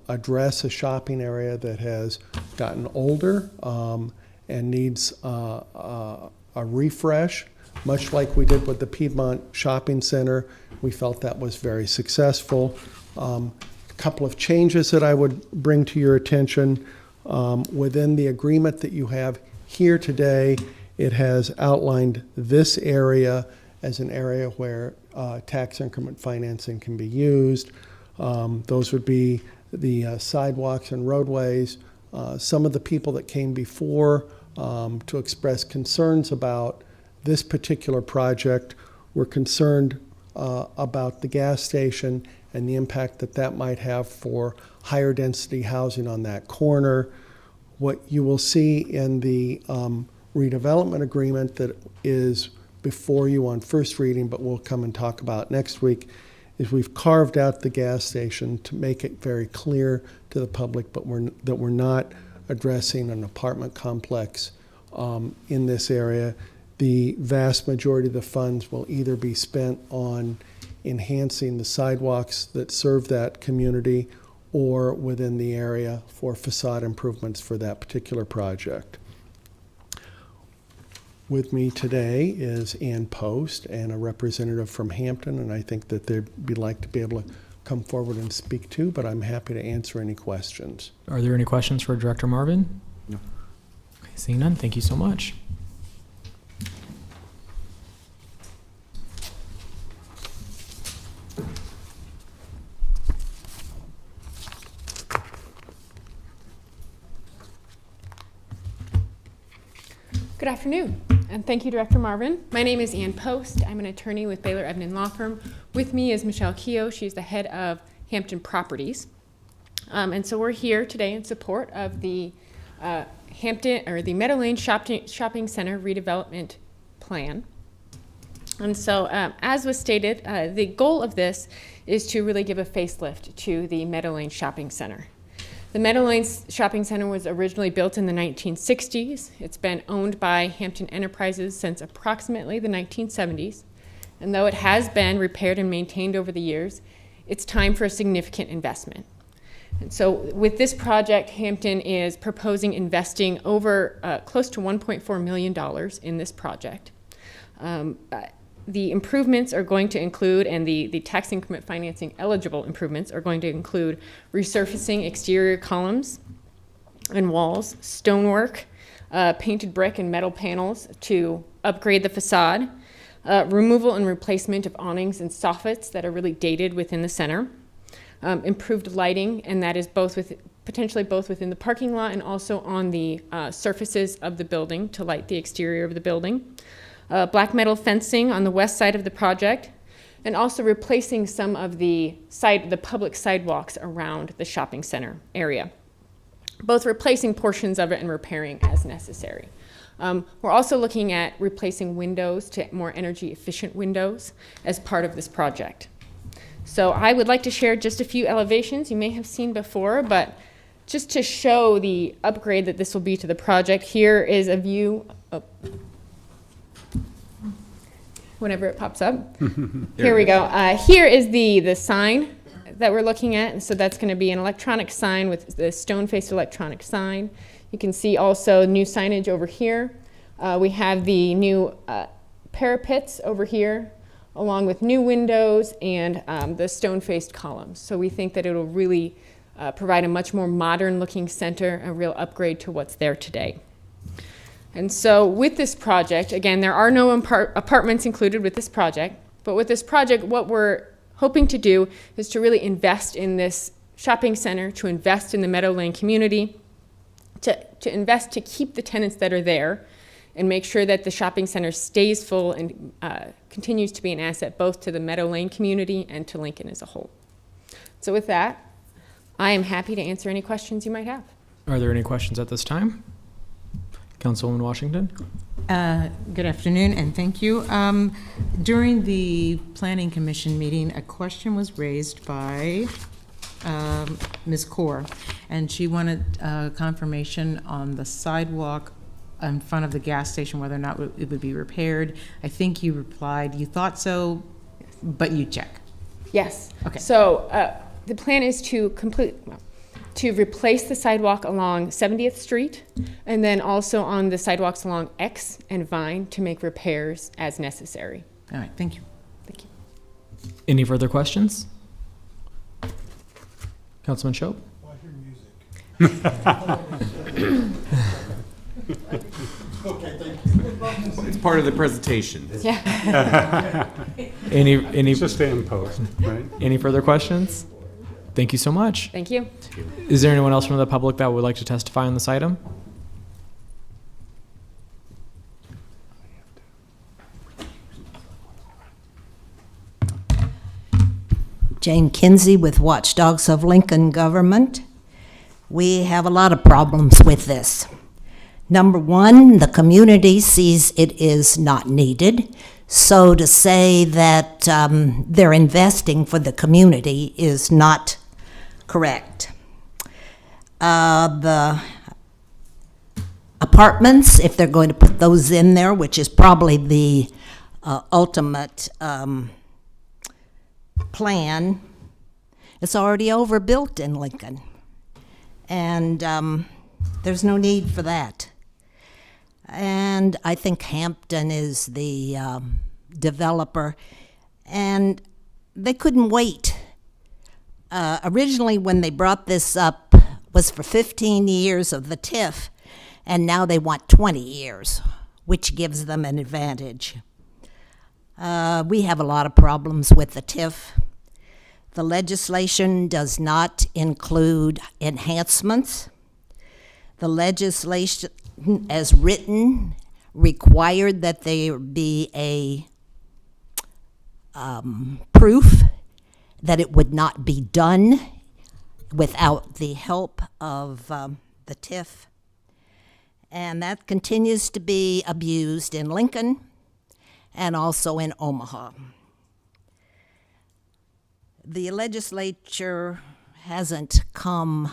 address a shopping area that has gotten older and needs a refresh, much like we did with the Piedmont Shopping Center. We felt that was very successful. A couple of changes that I would bring to your attention. Within the agreement that you have here today, it has outlined this area as an area where tax increment financing can be used. Those would be the sidewalks and roadways. Some of the people that came before to express concerns about this particular project were concerned about the gas station and the impact that that might have for higher density housing on that corner. What you will see in the redevelopment agreement that is before you on first reading, but we'll come and talk about next week, is we've carved out the gas station to make it very clear to the public, but that we're not addressing an apartment complex in this area. The vast majority of the funds will either be spent on enhancing the sidewalks that serve that community or within the area for facade improvements for that particular project. With me today is Ann Post and a representative from Hampton, and I think that they'd be like to be able to come forward and speak too, but I'm happy to answer any questions. Are there any questions for Director Marvin? No. Okay, seeing none, thank you so much. Good afternoon, and thank you, Director Marvin. My name is Ann Post. I'm an attorney with Baylor Ebden Law Firm. With me is Michelle Keogh. She's the head of Hampton Properties. And so we're here today in support of the the Meadow Lane Shopping Center redevelopment plan. And so, as was stated, the goal of this is to really give a facelift to the Meadow Lane Shopping Center. The Meadow Lane Shopping Center was originally built in the 1960s. It's been owned by Hampton Enterprises since approximately the 1970s. And though it has been repaired and maintained over the years, it's time for a significant investment. And so with this project, Hampton is proposing investing over close to $1.4 million in this project. The improvements are going to include, and the tax increment financing eligible improvements are going to include resurfacing exterior columns and walls, stonework, painted brick and metal panels to upgrade the facade, removal and replacement of awnings and soffits that are really dated within the center, improved lighting, and that is potentially both within the parking lot and also on the surfaces of the building to light the exterior of the building. Black metal fencing on the west side of the project, and also replacing some of the public sidewalks around the shopping center area, both replacing portions of it and repairing as necessary. We're also looking at replacing windows to more energy efficient windows as part of this project. So I would like to share just a few elevations you may have seen before, but just to show the upgrade that this will be to the project, here is a view whenever it pops up. Here we go. Here is the sign that we're looking at. And so that's going to be an electronic sign with the stone-faced electronic sign. You can see also new signage over here. We have the new parapets over here, along with new windows and the stone-faced columns. So we think that it will really provide a much more modern-looking center, a real upgrade to what's there today. And so with this project, again, there are no apartments included with this project, but with this project, what we're hoping to do is to really invest in this shopping center, to invest in the Meadow Lane community, to invest to keep the tenants that are there, and make sure that the shopping center stays full and continues to be an asset both to the Meadow Lane community and to Lincoln as a whole. So with that, I am happy to answer any questions you might have. Are there any questions at this time? Councilwoman Washington? Good afternoon, and thank you. During the Planning Commission meeting, a question was raised by Ms. Kaur, and she wanted confirmation on the sidewalk in front of the gas station, whether or not it would be repaired. I think you replied you thought so, but you check. Yes. Okay. So the plan is to to replace the sidewalk along 70th Street and then also on the sidewalks along X and Vine to make repairs as necessary. All right, thank you. Thank you. Any further questions? Councilman Shope? It's part of the presentation. Yeah. Any It's a stand post, right? any further questions? Thank you so much. Thank you. Is there anyone else from the public that would like to testify on this item? Jane Kinsey with Watchdogs of Lincoln Government. We have a lot of problems with this. Number one, the community sees it is not needed. So to say that they're investing for the community is not correct. The apartments, if they're going to put those in there, which is probably the ultimate plan, it's already overbuilt in Lincoln. And there's no need for that. And I think Hampton is the developer, and they couldn't wait. Originally, when they brought this up, was for 15 years of the TIF, and now they want 20 years, which gives them an advantage. We have a lot of problems with the TIF. The legislation does not include enhancements. The legislation, as written, required that there be a proof that it would not be done without the help of the TIF. And that continues to be abused in Lincoln and also in Omaha. The legislature hasn't come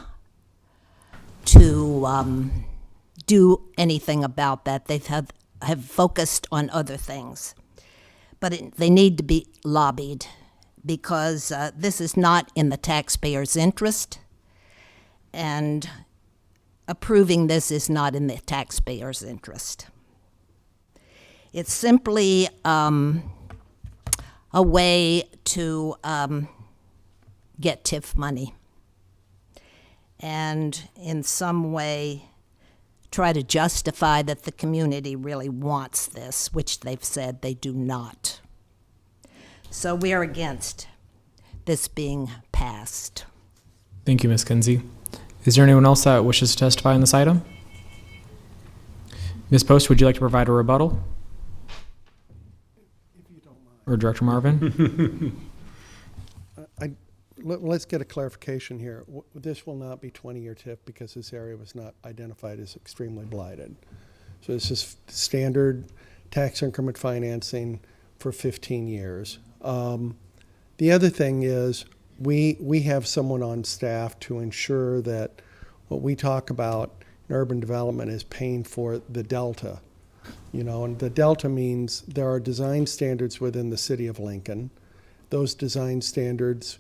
to do anything about that. They have focused on other things. But they need to be lobbied because this is not in the taxpayers' interest, and approving this is not in the taxpayers' interest. It's simply a way to get TIF money and in some way try to justify that the community really wants this, which they've said they do not. So we are against this being passed. Thank you, Ms. Kinsey. Is there anyone else that wishes to testify on this item? Ms. Post, would you like to provide a rebuttal? If you don't mind. Or Director Marvin? Let's get a clarification here. This will not be 20-year TIF because this area was not identified as extremely blighted. So this is standard tax increment financing for 15 years. The other thing is we have someone on staff to ensure that what we talk about in urban development is paying for the delta. You know, and the delta means there are design standards within the city of Lincoln. Those design standards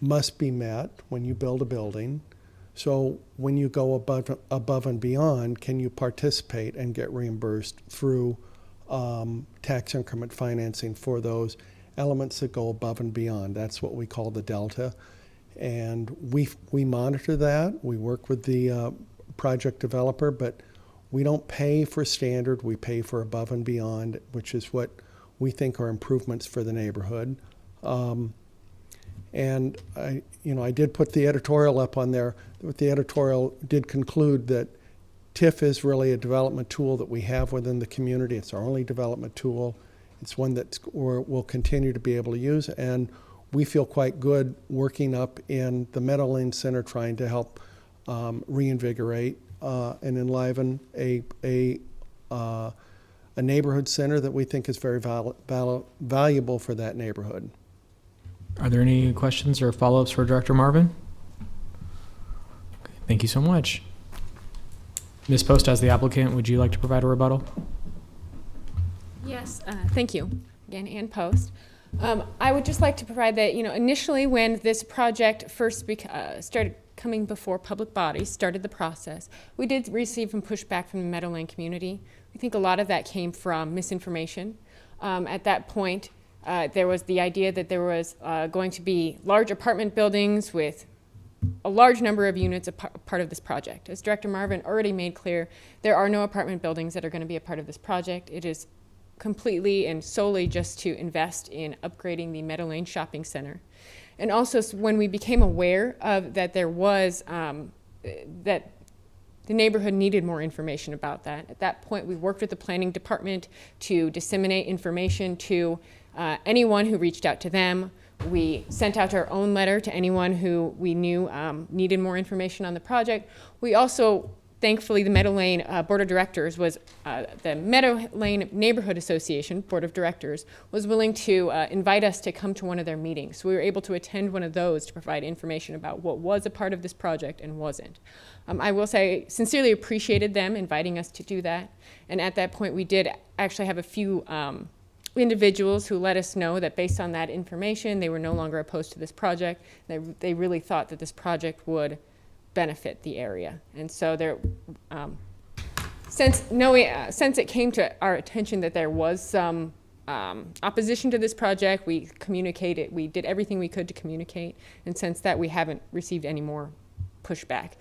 must be met when you build a building. So when you go above and beyond, can you participate and get reimbursed through tax increment financing for those elements that go above and beyond? That's what we call the delta. And we monitor that. We work with the project developer, but we don't pay for standard. We pay for above and beyond, which is what we think are improvements for the neighborhood. And I did put the editorial up on there. The editorial did conclude that TIF is really a development tool that we have within the community. It's our only development tool. It's one that we'll continue to be able to use, and we feel quite good working up in the Meadow Lane Center trying to help reinvigorate and enliven a neighborhood center that we think is very valuable for that neighborhood. Are there any questions or follow-ups for Director Marvin? Okay, thank you so much. Ms. Post, as the applicant, would you like to provide a rebuttal? Yes, thank you. Again, Ann Post. I would just like to provide that, initially when this project first started coming before public bodies, started the process, we did receive some pushback from the Meadow Lane community. We think a lot of that came from misinformation. At that point, there was the idea that there was going to be large apartment buildings with a large number of units a part of this project. As Director Marvin already made clear, there are no apartment buildings that are going to be a part of this project. It is completely and solely just to invest in upgrading the Meadow Lane Shopping Center. And also, when we became aware of that there was, that the neighborhood needed more information about that, at that point we worked with the planning department to disseminate information to anyone who reached out to them. We sent out our own letter to anyone who we knew needed more information on the project. We also, thankfully, the Meadow Lane Board of Directors was, the Meadow Lane Neighborhood Association Board of Directors was willing to invite us to come to one of their meetings. So we were able to attend one of those to provide information about what was a part of this project and wasn't. I will say, I sincerely appreciated them inviting us to do that. And at that point, we did actually have a few individuals who let us know that based on that information, they were no longer opposed to this project. They really thought that this project would benefit the area. And so there, since it came to our attention that there was some opposition to this project, we did everything we could to communicate. And since that, we haven't received any more pushback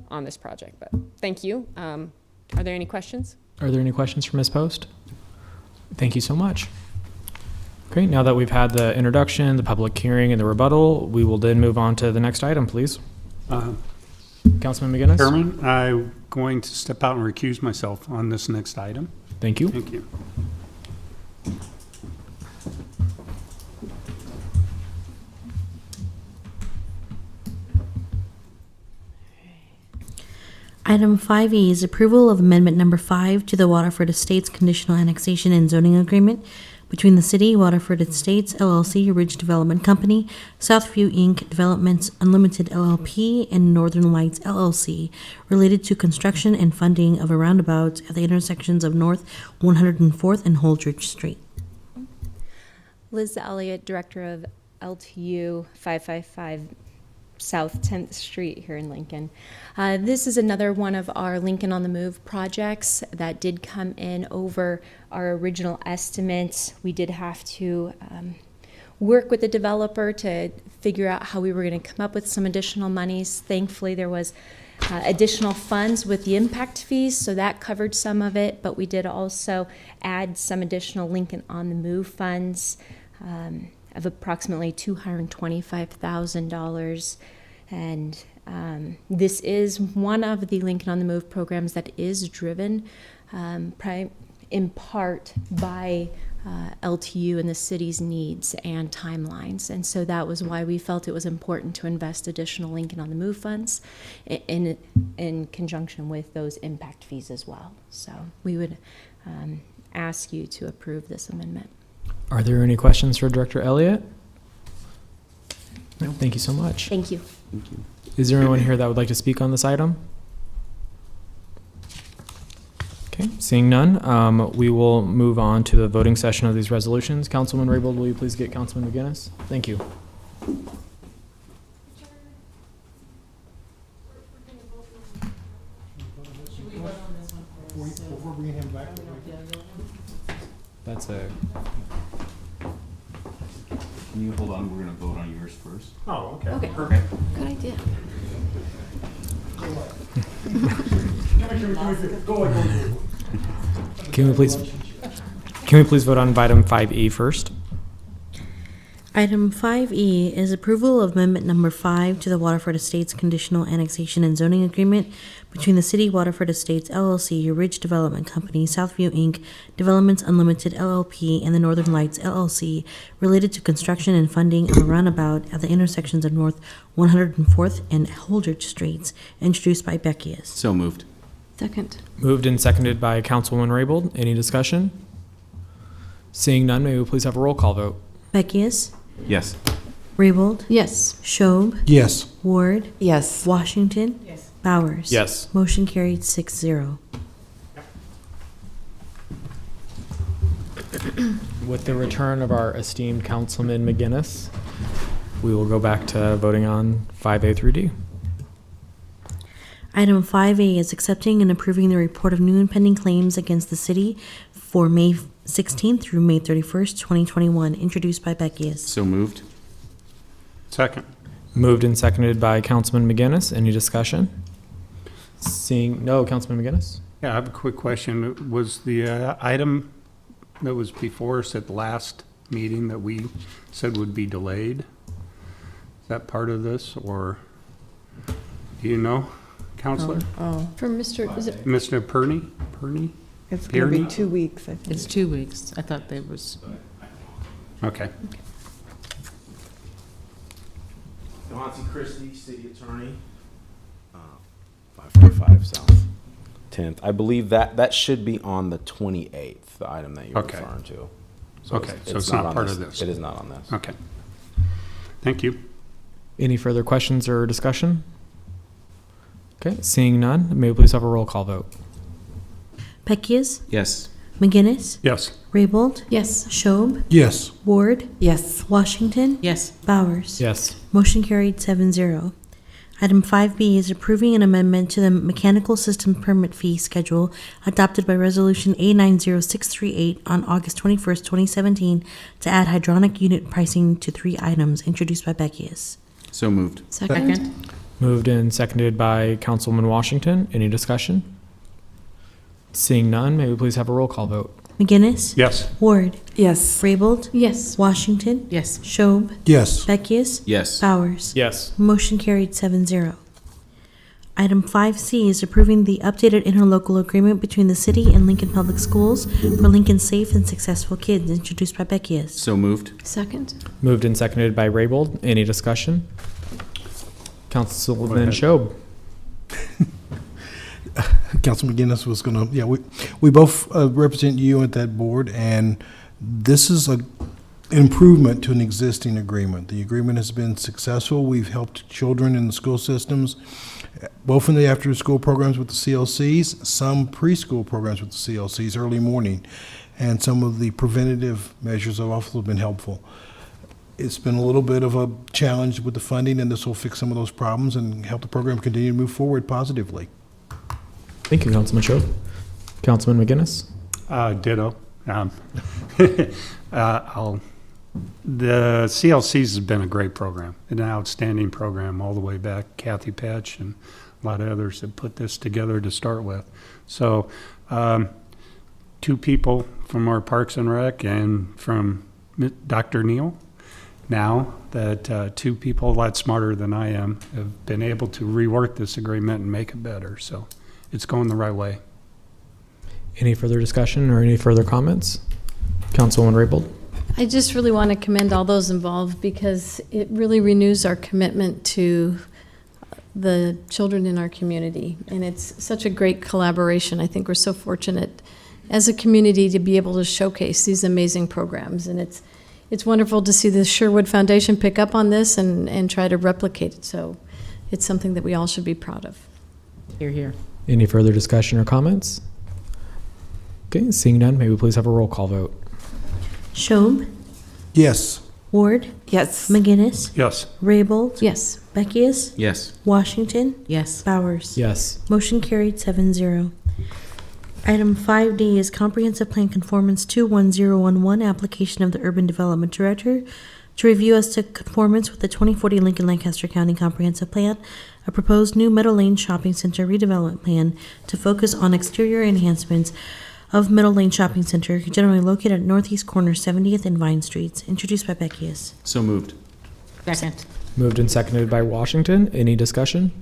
on this project. But thank you. Are there any questions? Are there any questions for Ms. Post? Thank you so much. Great. Now that we've had the introduction, the public hearing, and the rebuttal, we will then move on to the next item, please. Councilman McGinnis? Chairman, I'm going to step out and recuse myself on this next item. Thank you. Thank you. Item 5E is approval of amendment number 5 to the Waterford Estates Conditional Annexation and Zoning Agreement between the City, Waterford Estates, LLC, Ridge Development Company, Southview, Inc., Developments Unlimited, LLP, and Northern Lights, LLC, related to construction and funding of a roundabout at the intersections of North 104th and Holdridge Street. Liz Elliott, Director of LTU 555 South 10th Street here in Lincoln. This is another one of our Lincoln on the Move projects that did come in over our original estimates. We did have to work with the developer to figure out how we were going to come up with some additional monies. Thankfully, there was additional funds with the impact fees, so that covered some of it, but we did also add some additional Lincoln on the Move funds of approximately $225,000. And this is one of the Lincoln on the Move programs that is driven in part by LTU and the city's needs and timelines. And so that was why we felt it was important to invest additional Lincoln on the Move funds in conjunction with those impact fees as well. So we would ask you to approve this amendment. Are there any questions for Director Elliott? No. Thank you so much. Thank you. Thank you. Is there anyone here that would like to speak on this item? Okay, seeing none, we will move on to the voting session of these resolutions. Councilman Raybould, will you please get Councilman McGinnis? Thank you. Before bringing him back. That's a... Can you hold on? We're going to vote on yours first. Oh, okay. Okay. Perfect. Good idea. Can we please vote on item 5E first? Item 5E is approval of amendment number 5 to the Waterford Estates Conditional Annexation and Zoning Agreement between the City Waterford Estates LLC, Ridge Development Company, Southview Inc., Developments Unlimited LLP, and the Northern Lights LLC related to construction and funding of a roundabout at the intersections of North 104th and Holdridge Streets, introduced by Beckius. So moved. Second. Moved and seconded by Councilwoman Raybold. Any discussion? Seeing none, may we please have a roll call vote? Beckius, Yes. Raybold, Yes. Schob, Yes. Ward, Yes. Washington, Yes. Bowers. Yes. Motion carried 6-0. With the return of our esteemed Councilman McGinnis, we will go back to voting on 5A through D. Item 5A is accepting and approving the report of new and pending claims against the city for May 16th through May 31st, 2021, introduced by Beckius. So moved. Second. Moved and seconded by Councilman McGinnis. Any discussion? Seeing, no, Councilman McGinnis? Yeah, I have a quick question. Was the item that was before us at the last meeting that we said would be delayed? Is that part of this, or do you know, Counselor? Oh, For Mr., is it, Mr. Perney? it's going to be Pearny? 2 weeks, I think. It's 2 weeks. I thought there was. Okay. Monty Christie, City Attorney, 545 South 10th. I believe that should be on the 28th, the item that you're Okay. referring to. Okay, so it's not on part of this. It is not on this. Okay. Thank you. Any further questions or discussion? Okay, seeing none, may we please have a roll call vote? Beckius, Yes. McGinnis, Yes. Raybold, yes. Schob, Yes. Ward, Yes. Washington, Yes. Bowers. Yes. Motion carried 7-0. Item 5B is approving an amendment to the mechanical system permit fee schedule adopted by Resolution A90638 on August 21st, 2017, to add hydronic unit pricing to 3 items, introduced by Beckius. So moved. Second. Moved and seconded by Councilwoman Washington. Any discussion? Seeing none, may we please have a roll call vote? McGinnis, Yes. Ward, Yes. Raybold, Yes. Washington, Yes. Schob, Yes. Beckius, Yes. Bowers. Yes. Motion carried 7-0. Item 5C is approving the updated interlocal agreement between the city and Lincoln Public Schools for Lincoln's Safe and Successful Kids, introduced by Beckius. So moved. Second. Moved and seconded by Raybold. Any discussion? Councilman Schob. Councilman McGinnis was going to, yeah, we both represent you at that board, and this is an improvement to an existing agreement. The agreement has been successful. We've helped children in the school systems, both in the after-school programs with the CLCs, some preschool programs with the CLCs, early morning, and some of the preventative measures have also been helpful. It's been a little bit of a challenge with the funding, and this will fix some of those problems and help the program continue to move forward positively. Thank you, Councilman Schob. Councilman McGinnis? Ditto. The CLCs has been a great program, an outstanding program all the way back. Kathy Patch and a lot of others have put this together to start with. So 2 people from our Parks and Rec and from Dr. Neal, now that 2 people a lot smarter than I am have been able to rework this agreement and make it better. So it's going the right way. Any further discussion or any further comments? Councilwoman Raybold? I just really want to commend all those involved because it really renews our commitment to the children in our community. And it's such a great collaboration. I think we're so fortunate as a community to be able to showcase these amazing programs. And it's wonderful to see the Sherwood Foundation pick up on this and try to replicate it. So it's something that we all should be proud of. Here, here. Any further discussion or comments? Okay, seeing none, may we please have a roll call vote? Schob, Yes. Ward, Yes. McGinnis, Yes. Raybold, Yes. Beckius, Yes. Washington, Yes. Bowers. Yes. Motion carried 7-0. Item 5D is Comprehensive Plan Conformance 21011, application of the Urban Development Director to review as to conformance with the 2040 Lincoln-Lancaster County Comprehensive Plan, a proposed new Meadow Lane Shopping Center redevelopment plan to focus on exterior enhancements of Meadow Lane Shopping Center, generally located at northeast corner 70th and Vine Streets, introduced by Beckius. So moved. Second. Moved and seconded by Washington. Any discussion?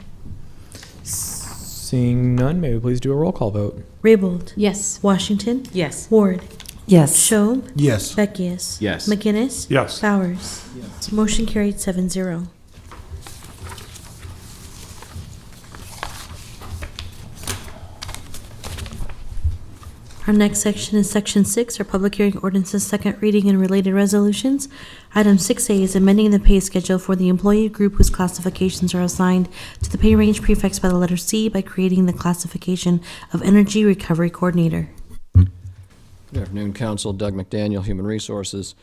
Seeing none, may we please do a roll call vote? Raybold. Yes. Washington. Yes. Ward. Yes. Schob. Yes. Beckius. Yes. McGinnis. Yes. Bowers. Motion carried 7-0. Our next section is Section 6, our public hearing ordinances, second reading and related resolutions. Item 6A is amending the pay schedule for the employee group whose classifications are assigned to the pay range prefixed by the letter C by creating the classification of Energy Recovery Coordinator. Good afternoon, Council. Doug McDaniel, Human Resources.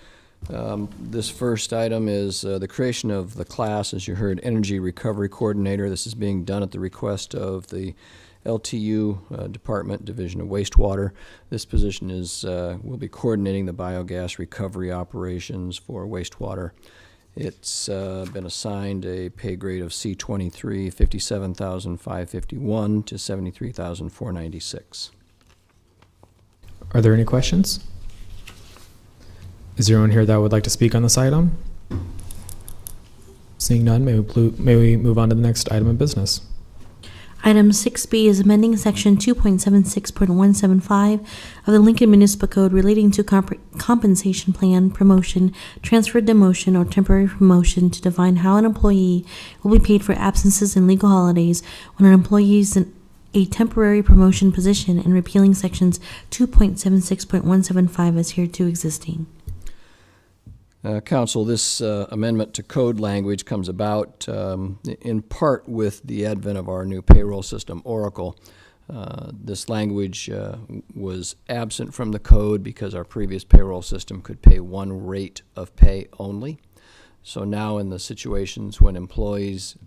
This first item is the creation of the class, as you heard, Energy Recovery Coordinator. This is being done at the request of the LTU Department, Division of Wastewater. This position is will be coordinating the biogas recovery operations for wastewater. It's been assigned a pay grade of C23, $57,551 to $73,496. Are there any questions? Is there anyone here that would like to speak on this item? Seeing none, may we move on to the next item of business? Item 6B is amending Section 2.76.175 of the Lincoln Municipal Code relating to compensation plan, promotion, transfer, demotion, or temporary promotion to define how an employee will be paid for absences and legal holidays when an employee is in a temporary promotion position, and repealing Sections 2.76.175 as hereto existing. Council, this amendment to code language comes about in part with the advent of our new payroll system, Oracle. This language was absent from the code because our previous payroll system could pay one rate of pay only. So now in the situations when employees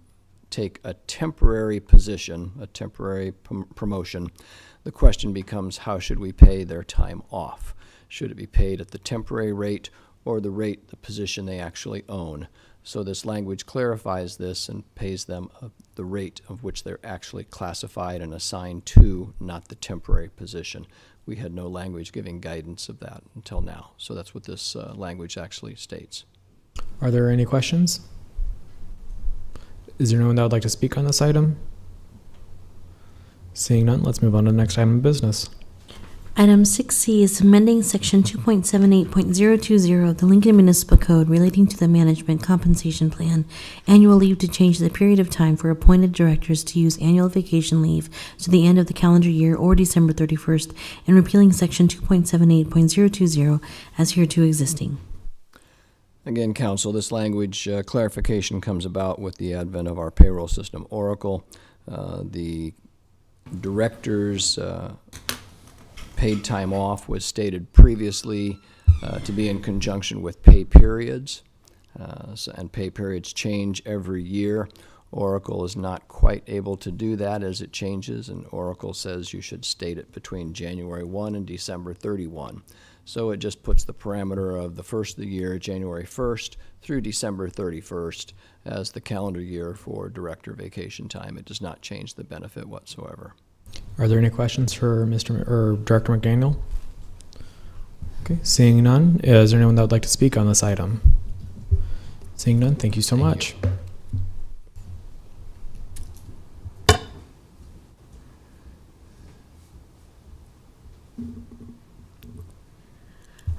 take a temporary position, a temporary promotion, the question becomes, how should we pay their time off? Should it be paid at the temporary rate or the rate, the position they actually own? So this language clarifies this and pays them the rate of which they're actually classified and assigned to, not the temporary position. We had no language giving guidance of that until now. So that's what this language actually states. Are there any questions? Is there anyone that would like to speak on this item? Seeing none, let's move on to the next item of business. Item 6C is amending Section 2.78.020 of the Lincoln Municipal Code relating to the management compensation plan, annual leave to change the period of time for appointed directors to use annual vacation leave to the end of the calendar year or December 31st, and repealing Section 2.78.020 as hereto existing. Again, Council, this language clarification comes about with the advent of our payroll system, Oracle. The directors' paid time off was stated previously to be in conjunction with pay periods, and pay periods change every year. Oracle is not quite able to do that as it changes, and Oracle says you should state it between January 1 and December 31. So it just puts the parameter of the first of the year, January 1st through December 31st, as the calendar year for director vacation time. It does not change the benefit whatsoever. Are there any questions for Director McDaniel? Okay, seeing none, is there anyone that would like to speak on this item? Seeing none, thank you so much.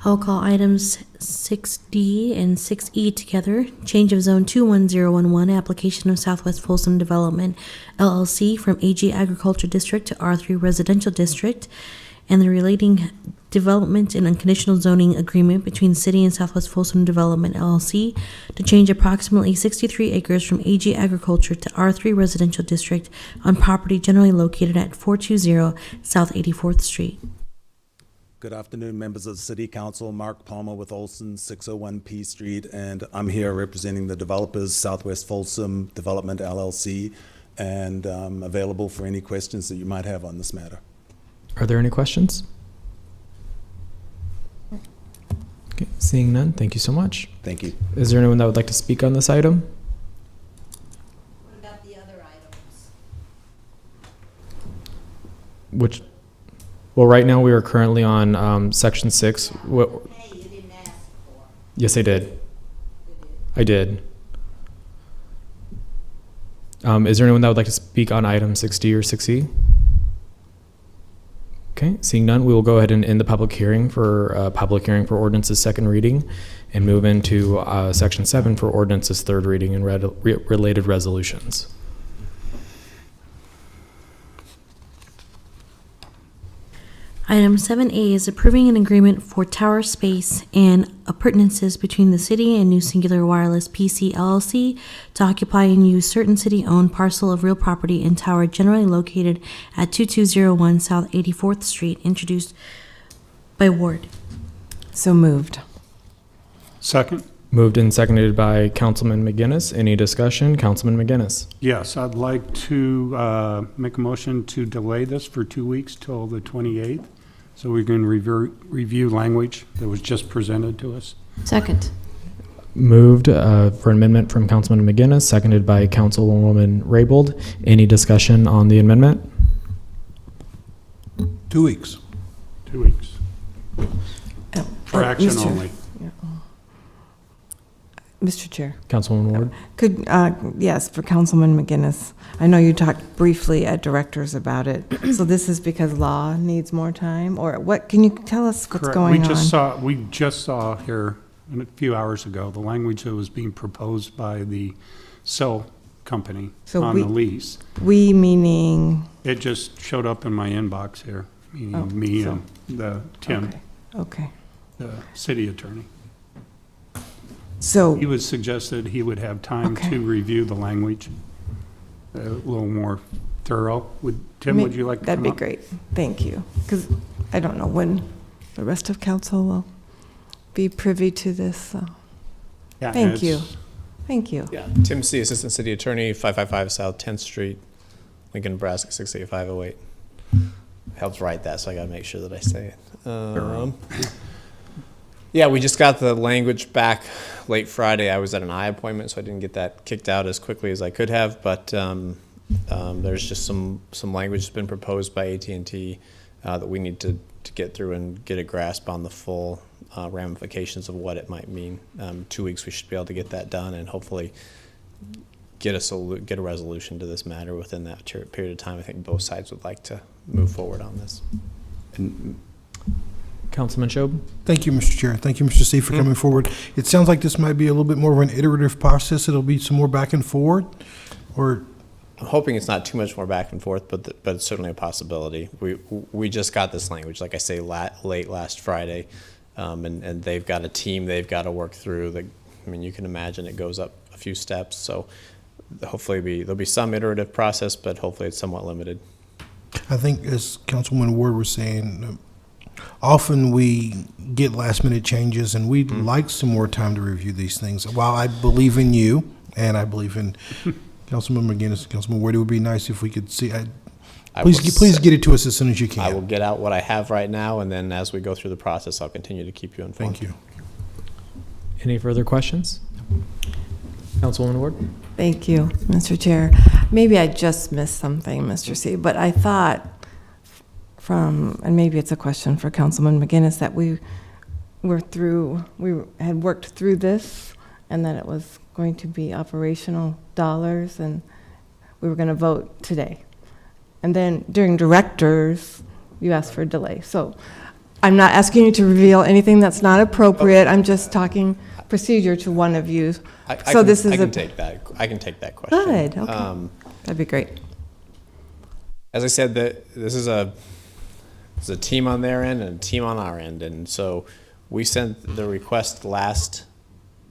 I'll call items 6D and 6E together. Change of zone 21011, application of Southwest Folsom Development, LLC from AG Agriculture District to R3 Residential District, and the relating development and unconditional zoning agreement between the City and Southwest Folsom Development, LLC to change approximately 63 acres from AG Agriculture to R3 Residential District on property generally located at 420 South 84th Street. Good afternoon, members of the City Council. Mark Palmer with Olson, 601 P Street, and I'm here representing the developers, Southwest Folsom Development LLC, and available for any questions that you might have on this matter. Are there any questions? Okay, seeing none, thank you so much. Thank you. Is there anyone that would like to speak on this item? What about the other items? Which, Well, right now we are currently on section 6. Yes, I did. I did. Is there anyone that would like to speak on item 6D or 6E? Okay, seeing none, we will go ahead and end the public hearing for ordinance's second reading and move into section 7 for ordinance's third reading and related resolutions. Item 7A is approving an agreement for tower space and appurtenances between the city and New Singular Wireless PC LLC to occupy and use certain city-owned parcel of real property and tower generally located at 2201 South 84th Street, introduced by Ward. So moved. Second? Moved and seconded by Councilman McGinnis. Any discussion? Councilman McGinnis. Yes, I'd like to make a motion to delay this for 2 weeks till the 28th. So we can review language that was just presented to us. Second. Moved for an amendment from Councilman McGinnis, seconded by Councilwoman Raybold. Any discussion on the amendment? 2 weeks. 2 weeks. For action only. Mr. Chair. Councilwoman Ward. Could, yes, for Councilman McGinnis. I know you talked briefly at directors about it. So this is because law needs more time, or what? Can you tell us what's Correct. going We just saw here a few hours ago the language that was being proposed by the cell company on the lease. We meaning? It just showed up in my inbox here, meaning and Tim. Okay. The city attorney. So he would suggest that he would have time to review the language a little more thorough. Would you like to That'd come be up? great. Thank you. Because I don't know when the rest of council will be privy to this. So. Yeah, Thank you. Thank you. Yeah, Tim C., Assistant City Attorney, 555 South 10th Street, Lincoln, Nebraska, 68508. Helps write that, so I got to make sure that I say it. Yeah, we just got the language back late Friday. I was at an eye appointment, so I didn't get that kicked out as quickly as I could have. But there's just some language that's been proposed by AT&T that we need to get through and get a grasp on the full ramifications of what it might mean. 2 weeks, we should be able to get that done and hopefully get a resolution to this matter within that period of time. I think both sides would like to move forward on this. Councilman Shob. Thank you, Mr. Chair. Thank you, Mr. C, for coming forward. It sounds like this might be a little bit more of an iterative process. It'll be some more back and forth, or? I'm hoping it's not too much more back and forth, but it's certainly a possibility. We just got this language, like I say, late last Friday, and they've got a team they've got to work through. I mean, you can imagine it goes up a few steps, so hopefully there'll be some iterative process, but hopefully it's somewhat limited. I think, as Councilwoman Ward was saying, often we get last-minute changes, and we'd like some more time to review these things. While I believe in you, and I believe in Councilman McGinnis and Councilman Ward, it would be nice if we could see. Please get it to us as soon as you can. I will get out what I have right now, and then as we go through the process, I'll continue to keep you informed. Thank you. Any further questions? Councilwoman Ward. Thank you, Mr. Chair. Maybe I just missed something, Mr. C, but I thought and maybe it's a question for Councilman McGinnis, that we had worked through this and that it was going to be operational dollars and we were going to vote today. And then during directors, you asked for a delay. So I'm not asking you to reveal anything that's not appropriate. I'm just talking procedure to one of you. I can take that question. Good, okay. That'd be great. As I said, this is a team on their end and a team on our end, and so we sent the request last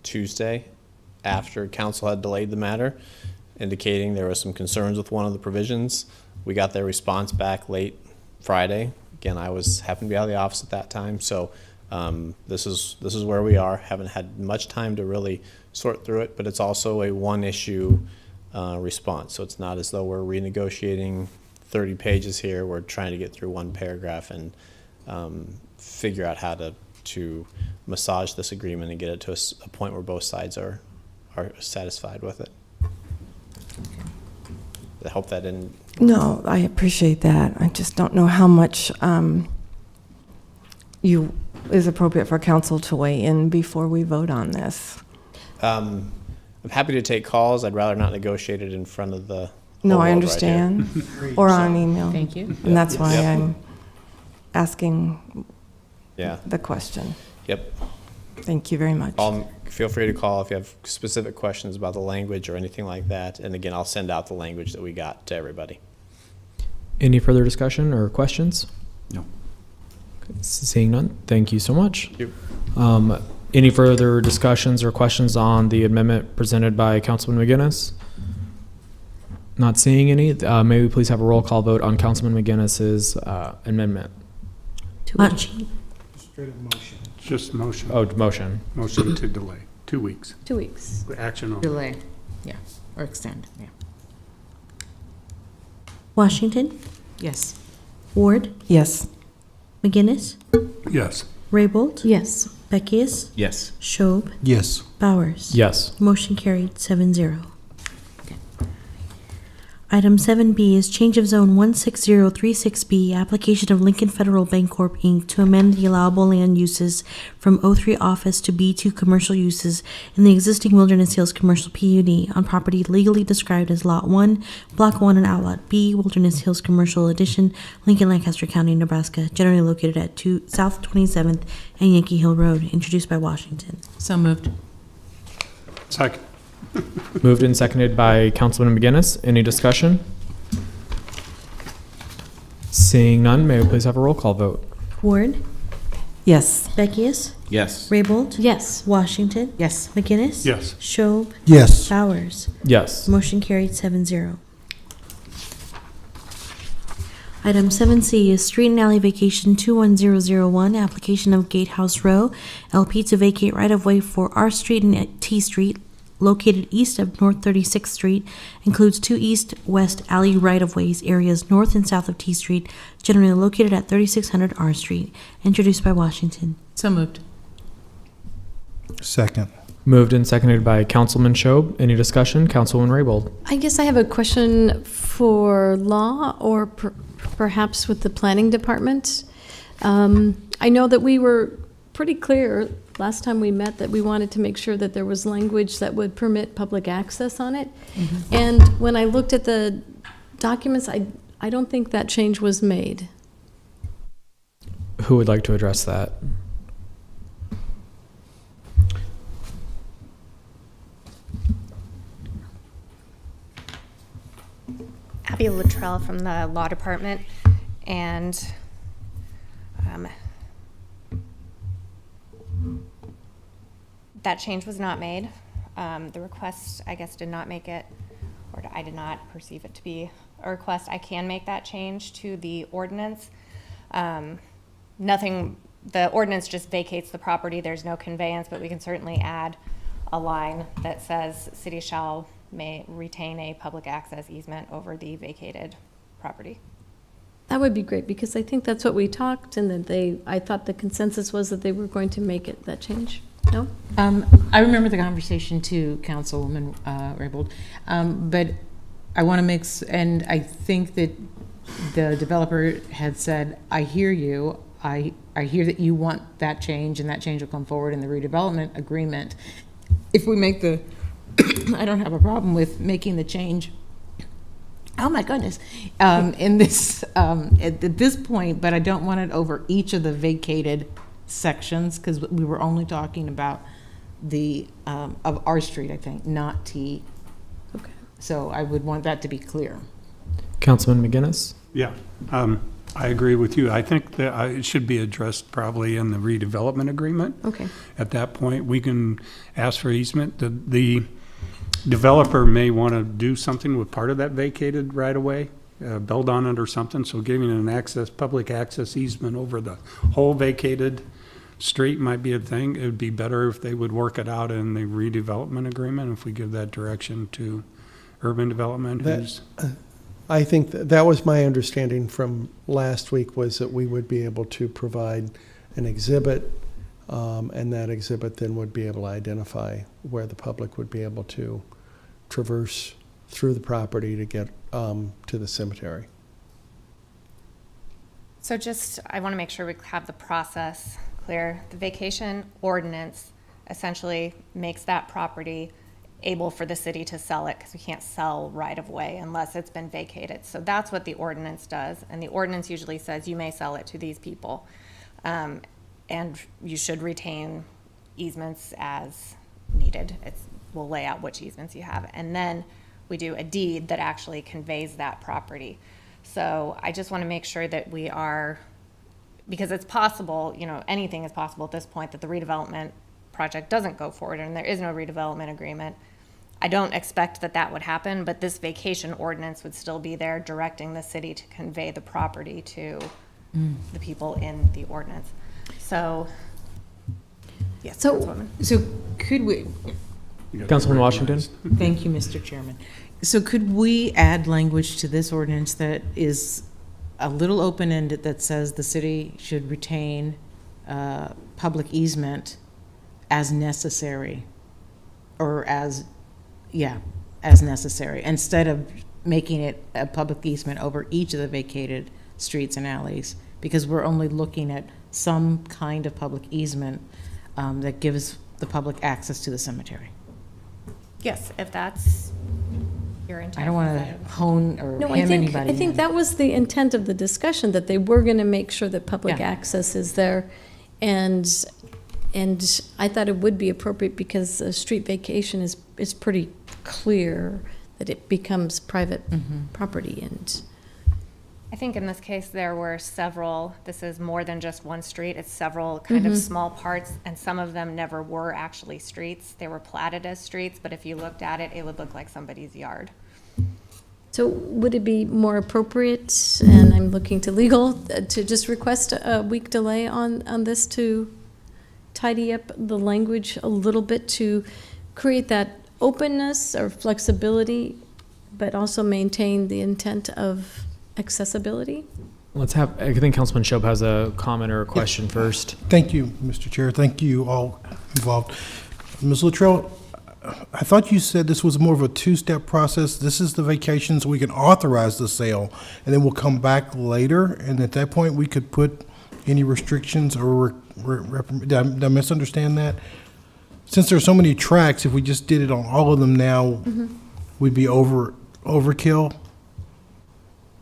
Tuesday after council had delayed the matter, indicating there were some concerns with one of the provisions. We got their response back late Friday. Again, I happened to be out of the office at that time, so this is where we are. Haven't had much time to really sort through it, but it's also a one-issue response, so it's not as though we're renegotiating 30 pages here. We're trying to get through one paragraph and figure out how to massage this agreement and get it to a point where both sides are satisfied with it. hope that didn't. No, I appreciate that. I just don't know how much is appropriate for council to weigh in before we vote on this. I'm happy to take calls. I'd rather not negotiate it in front of the. No, whole I world understand. Right here. Or on email. Thank you. And that's why Yep. I'm asking Yeah. the question. Yep. Thank you very much. Feel free to call if you have specific questions about the language or anything like that. And again, I'll send out the language that we got to everybody. Any further discussion or questions? No. Seeing none, thank you so much. Thank you. Any further discussions or questions on the amendment presented by Councilman McGinnis? Not seeing any. May we please have a roll call vote on Councilman McGinnis's amendment? Just motion. Oh, motion. Motion to delay, 2 weeks. 2 weeks. Action on. Delay, yeah, or extend, yeah. Washington, Yes. Ward, Yes. McGinnis, Yes. Raybold, Yes. Beckius, Yes. Schob, Yes. Bowers. Yes. Motion carried 7-0. Item 7B is change of zone 16036B, application of Lincoln Federal Bancorp, Inc. to amend the allowable land uses from O3 office to B2 commercial uses in the existing Wilderness Hills Commercial PUD on property legally described as Lot 1, Block 1 and Outlot B, Wilderness Hills Commercial Edition, Lincoln, Lancaster County, Nebraska, generally located at South 27th and Yankee Hill Road, introduced by Washington. So moved. Second. Moved and seconded by Councilman McGinnis. Any discussion? Seeing none, may we please have a roll call vote? Ward, Yes. Beckius, Yes. Raybold, Yes. Washington, Yes. McGinnis, Yes. Schob, Yes. Bowers. Yes. Motion carried 7-0. Item 7C is street and alley vacation 21001, application of Gatehouse Row, LP to vacate right-of-way for R Street and T Street, located east of North 36th Street, includes two east-west alley right-of-ways areas north and south of T Street, generally located at 3600 R Street, introduced by Washington. So moved. Second. Moved and seconded by Councilman Schob. Any discussion? Councilwoman Raybold. I guess I have a question for law or perhaps with the planning department. I know that we were pretty clear last time we met that we wanted to make sure that there was language that would permit public access on it. And when I looked at the documents, I don't think that change was made. Who would like to address that? Abby Luttrell from the Law Department, and that change was not made. The request, I guess, did not make it, or I did not perceive it to be a request. I can make that change to the ordinance. Nothing, the ordinance just vacates the property. There's no conveyance, but we can certainly add a line that says city shall may retain a public access easement over the vacated property. That would be great, because I think that's what we talked, and that I thought the consensus was that they were going to make it, that change. No? I remember the conversation too, Councilwoman Raybold, but I want to and I think that the developer had said, I hear you, I hear that you want that change, and that change will come forward in the redevelopment agreement. If we make the, I don't have a problem with making the change. Oh my goodness, in this, at this point, but I don't want it over each of the vacated sections, because we were only talking about the, of R Street, I think, not T. Okay. So I would want that to be clear. Councilman McGinnis? Yeah, I agree with you. I think that it should be addressed probably in the redevelopment agreement. Okay. At that point, we can ask for easement. The developer may want to do something with part of that vacated right-of-way, build on it or something, so giving an access, public access easement over the whole vacated street might be a thing. It would be better if they would work it out in the redevelopment agreement, if we give that direction to urban development. I think that was my understanding from last week, was that we would be able to provide an exhibit, and that exhibit then would be able to identify where the public would be able to traverse through the property to get to the cemetery. So just, I want to make sure we have the process clear. The vacation ordinance essentially makes that property able for the city to sell it, because we can't sell right of way unless it's been vacated. So that's what the ordinance does. And the ordinance usually says you may sell it to these people. And you should retain easements as needed. We'll lay out which easements you have. And then we do a deed that actually conveys that property. So I just want to make sure that we are, because it's possible, anything is possible at this point, that the redevelopment project doesn't go forward and there is no redevelopment agreement. I don't expect that that would happen, but this vacation ordinance would still be there directing the city to convey the property to the people in the ordinance. So, yes, Councilwoman. So could we, Councilman Washington? thank you, Mr. Chairman. So could we add language to this ordinance that is a little open-ended, that says the city should retain public easement as necessary, or as necessary, instead of making it a public easement over each of the vacated streets and alleys, because we're only looking at some kind of public easement that gives the public access to the cemetery. Yes, if that's your intent. I don't want to hone or No, hem anybody I think in. that was the intent of the discussion, that they were going to make sure that public Yeah. access is there. And I thought it would be appropriate, because a street vacation is pretty clear that it becomes private property. And I think in this case, there were several, this is more than just one street, it's several kind of small parts, and some of them never were actually streets. They were platted as streets, but if you looked at it, it would look like somebody's yard. so would it be more appropriate, and I'm looking to legal, to just request a week delay on this to tidy up the language a little bit, to create that openness or flexibility, but also maintain the intent of accessibility? I think Councilman Shope has a comment or a question first. Thank you, Mr. Chair. Thank you all involved. Ms. Luttrell, I thought you said this was more of a two-step process. This is the vacation, so we can authorize the sale, and then we'll come back later, and at that point, we could put any restrictions or, did I misunderstand that? Since there's so many tracks, if we just did it on all of them now, we'd be overkill.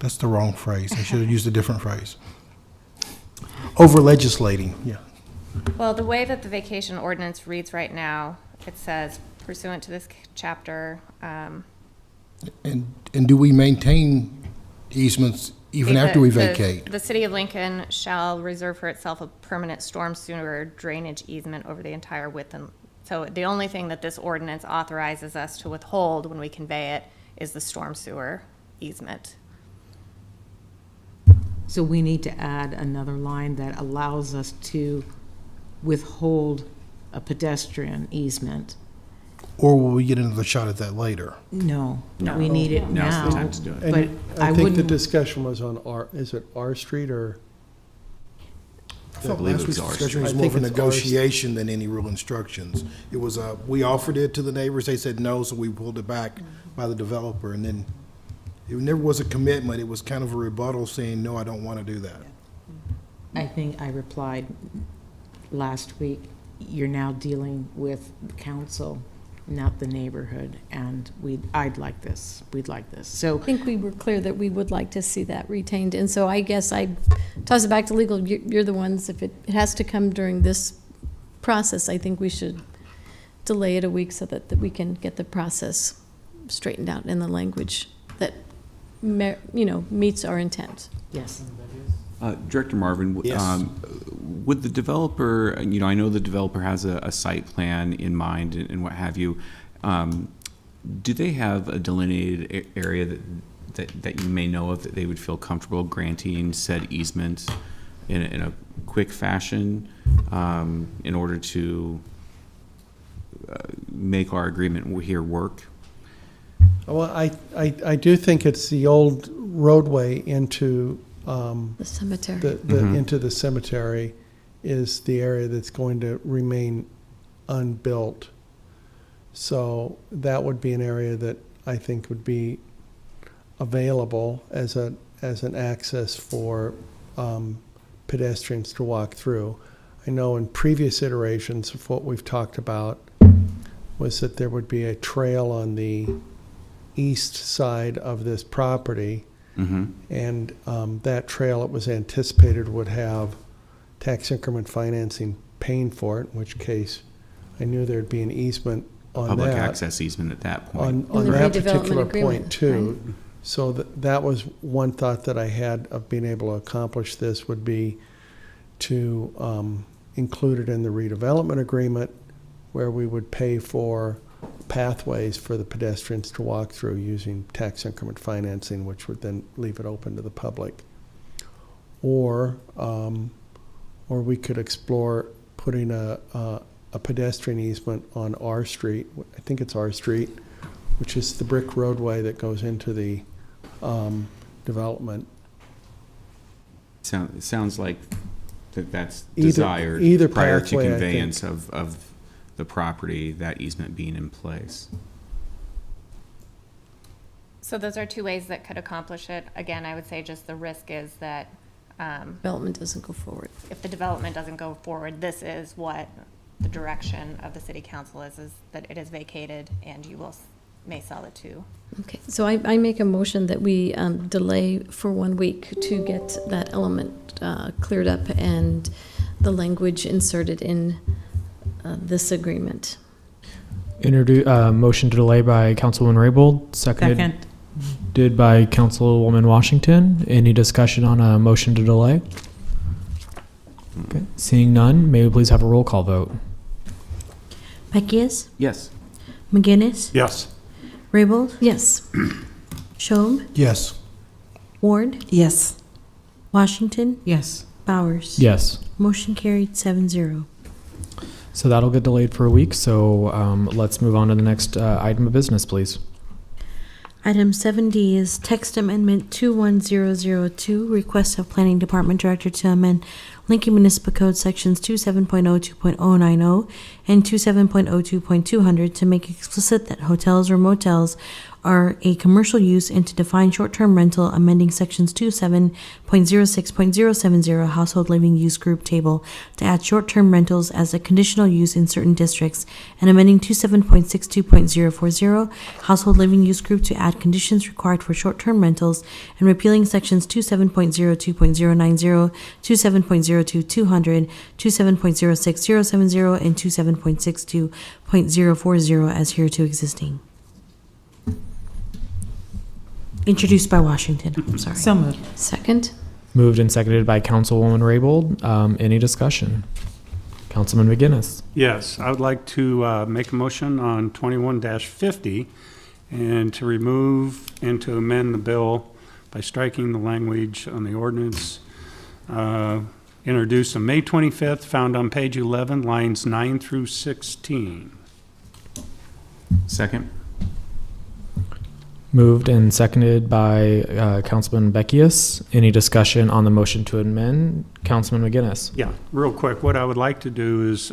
That's the wrong phrase. I should have used a different phrase. Over legislating, yeah. Well, the way that the vacation ordinance reads right now, it says pursuant to this chapter. And do we maintain easements even after we vacate? The city of Lincoln shall reserve for itself a permanent storm sewer drainage easement over the entire width. And so the only thing that this ordinance authorizes us to withhold when we convey it is the storm sewer easement. So we need to add another line that allows us to withhold a pedestrian easement. Or will we get another shot at that later? No, we need it now. Now's the time to do it. But And I I think the wouldn't, discussion was on is it R Street or? I thought believe last it was week's ours. discussion was I more of a think it's ours. negotiation than any real instructions. It was, we offered it to the neighbors, they said no, so we pulled it back by the developer, and then it never was a commitment, it was kind of a rebuttal saying, no, I don't want to do that. I think I replied last week, you're now dealing with the council, not the neighborhood, and I'd like this, we'd like this. So I think we were clear that we would like to see that retained, and so I guess I toss it back to legal. You're the ones, if it has to come during this process, I think we should delay it a week so that we can get the process straightened out in the language that, meets our intent. yes. Director Marvin, Yes. would the developer, I know the developer has a site plan in mind and what have you. Do they have a delineated area that you may know of that they would feel comfortable granting said easement in a quick fashion in order to make our agreement here work? Well, I do think it's the old roadway into The cemetery. into the cemetery is the area that's going to remain unbuilt. So that would be an area that I think would be available as an access for pedestrians to walk through. I know in previous iterations of what we've talked about was that there would be a trail on the east side of this property, and that trail, it was anticipated, would have tax increment financing paying for it, in which case I knew there'd be an easement on Public that. access easement at that point. On the that redevelopment particular agreement, point too. So that was one thought that I had of being able to accomplish this, would be to include it in the redevelopment agreement, where we would pay for pathways for the pedestrians to walk through using tax increment financing, which would then leave it open to the public. Or we could explore putting a pedestrian easement on our street. I think it's our street, which is the brick roadway that goes into the development. It sounds like that's Either desired prior to pathway, I conveyance think. of the property, that easement being in place. So those are two ways that could accomplish it. Again, I would say just the risk is that Development doesn't go forward. if the development doesn't go forward, this is what the direction of the city council is that it is vacated and you may sell it to. Okay, so I make a motion that we delay for 1 week to get that element cleared up and the language inserted in this agreement. Motion to delay by Councilwoman Raybold, seconded by Councilwoman Washington. Any discussion on a motion to delay? Okay. Seeing none, may we please have a roll call vote? Beckius, Yes. McGinnis, Yes. Raybold, Yes. Schob, Yes. Ward, Yes. Washington, Yes. Bowers. Yes. Motion carried 7-0. So that'll get delayed for a week. So let's move on to the next item of business, please. Item 7D is text amendment 21002, request of Planning Department Director to amend Lincoln Municipal Code sections 27.02.090 and 27.02.200 to make explicit that hotels or motels are a commercial use and to define short-term rental, amending sections 27.06.070 household living use group table to add short-term rentals as a conditional use in certain districts, and amending 27.62.040 household living use group to add conditions required for short-term rentals, and repealing sections 27.02.090, 27.02.200, 27.06070, and 27.62.040 as hereto existing. Introduced by Washington. I'm sorry. So moved. Second? Moved and seconded by Councilwoman Raybold. Any discussion? Councilman McGinnis. Yes, I would like to make a motion on 21-50 and to remove and to amend the bill by striking the language on the ordinance introduced on May 25th, found on page 11, lines 9 through 16. Second. Moved and seconded by Councilman Beckius. Any discussion on the motion to amend? Councilman McGinnis. Yeah, real quick, what I would like to do is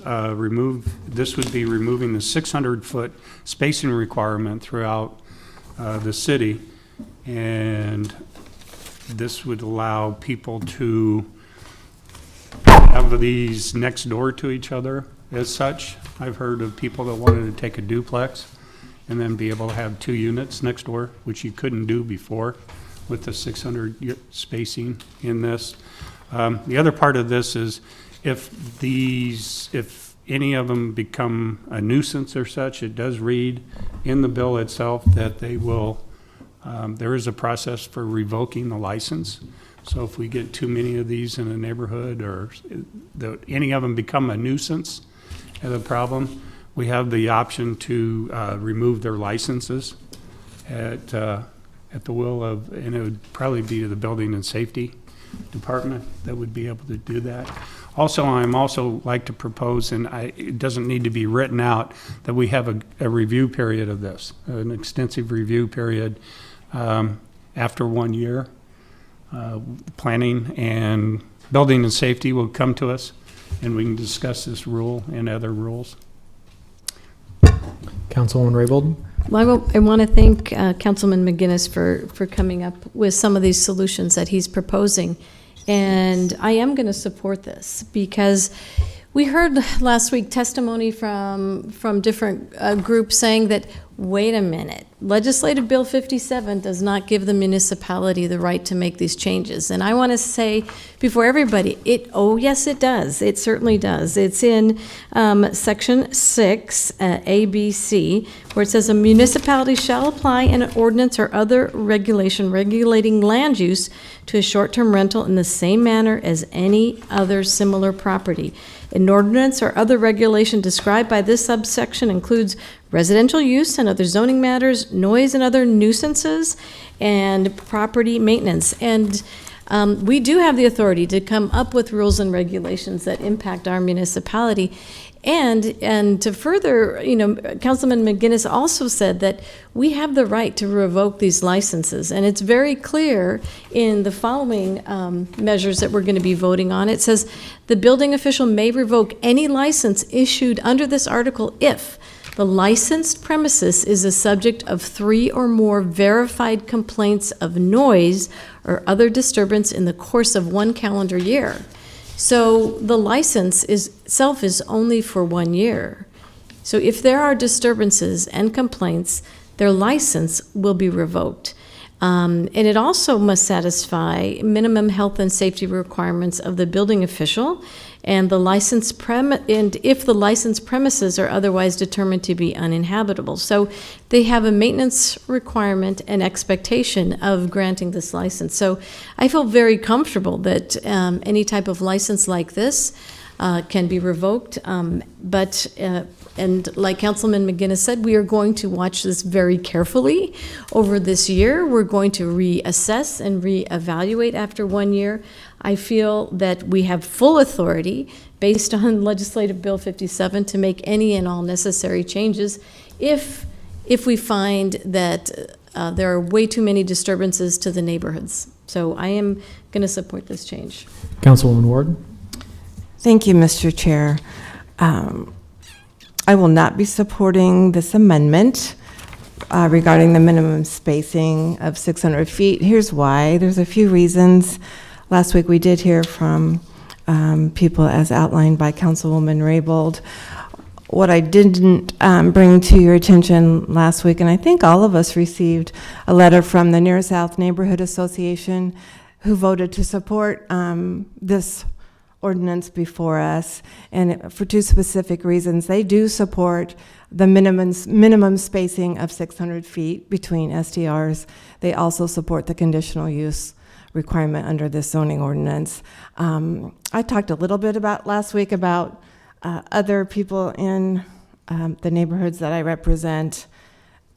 this would be removing the 600-foot spacing requirement throughout the city, and this would allow people to have these next door to each other as such. I've heard of people that wanted to take a duplex and then be able to have 2 units next door, which you couldn't do before with the 600 spacing in this. The other part of this is if any of them become a nuisance or such, it does read in the bill itself that they will, there is a process for revoking the license. So if we get too many of these in a neighborhood or any of them become a nuisance as a problem, we have the option to remove their licenses at the will of, and it would probably be the Building and Safety Department that would be able to do that. Also, I'm also like to propose, and it doesn't need to be written out, that we have a review period of this, an extensive review period after 1 year. Planning and Building and Safety will come to us, and we can discuss this rule and other rules. Councilwoman Raybold? Well, I want to thank Councilman McGinnis for coming up with some of these solutions that he's proposing. And I am going to support this because we heard last week testimony from different groups saying that, wait a minute, Legislative Bill 57 does not give the municipality the right to make these changes. And I want to say before everybody, oh yes it does, it certainly does. It's in section 6, ABC, where it says a municipality shall apply an ordinance or other regulation regulating land use to a short-term rental in the same manner as any other similar property. An ordinance or other regulation described by this subsection includes residential use and other zoning matters, noise and other nuisances, and property maintenance. And we do have the authority to come up with rules and regulations that impact our municipality. And to further, Councilman McGinnis also said that we have the right to revoke these licenses. And it's very clear in the following measures that we're going to be voting on. It says the building official may revoke any license issued under this article if the licensed premises is the subject of 3 or more verified complaints of noise or other disturbance in the course of 1 calendar year. So the license itself is only for 1 year. So if there are disturbances and complaints, their license will be revoked. And it also must satisfy minimum health and safety requirements of the building official and if the licensed premises are otherwise determined to be uninhabitable. So they have a maintenance requirement and expectation of granting this license. So I feel very comfortable that any type of license like this can be revoked. And like Councilman McGinnis said, we are going to watch this very carefully over this year. We're going to reassess and reevaluate after 1 year. I feel that we have full authority based on Legislative Bill 57 to make any and all necessary changes if we find that there are way too many disturbances to the neighborhoods. So I am going to support this change. Councilwoman Ward? Thank you, Mr. Chair. I will not be supporting this amendment regarding the minimum spacing of 600 feet. Here's why. There's a few reasons. Last week we did hear from people as outlined by Councilwoman Raybold. What I didn't bring to your attention last week, and I think all of us received a letter from the Near South Neighborhood Association who voted to support this ordinance before us, and for 2 specific reasons. They do support the minimum spacing of 600 feet between STRs. They also support the conditional use requirement under this zoning ordinance. I talked a little bit about last week about other people in the neighborhoods that I represent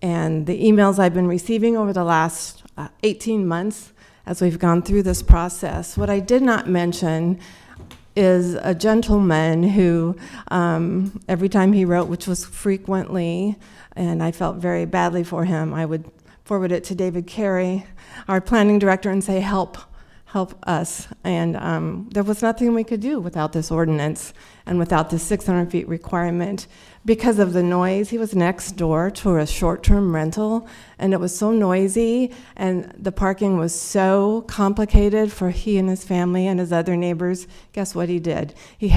and the emails I've been receiving over the last 18 months as we've gone through this process. What I did not mention is a gentleman who, every time he wrote, which was frequently, and I felt very badly for him, I would forward it to David Carey, our planning director, and say, help us. And there was nothing we could do without this ordinance and without this 600 feet requirement. Because of the noise, he was next door to a short-term rental, and it was so noisy, and the parking was so complicated for he and his family and his other neighbors. Guess what he did? He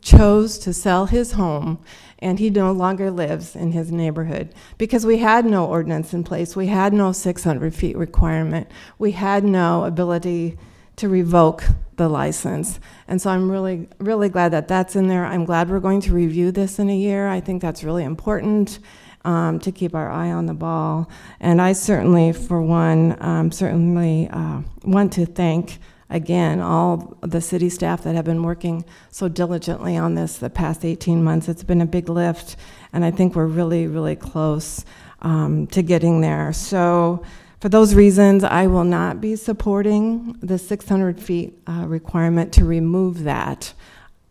chose to sell his home, and he no longer lives in his neighborhood because we had no ordinance in place. We had no 600 feet requirement. We had no ability to revoke the license. And so I'm really, really glad that that's in there. I'm glad we're going to review this in a year. I think that's really important to keep our eye on the ball. And I certainly, for one, want to thank again all the city staff that have been working so diligently on this the past 18 months. It's been a big lift, and I think we're really, really close to getting there. So for those reasons, I will not be supporting the 600 feet requirement to remove that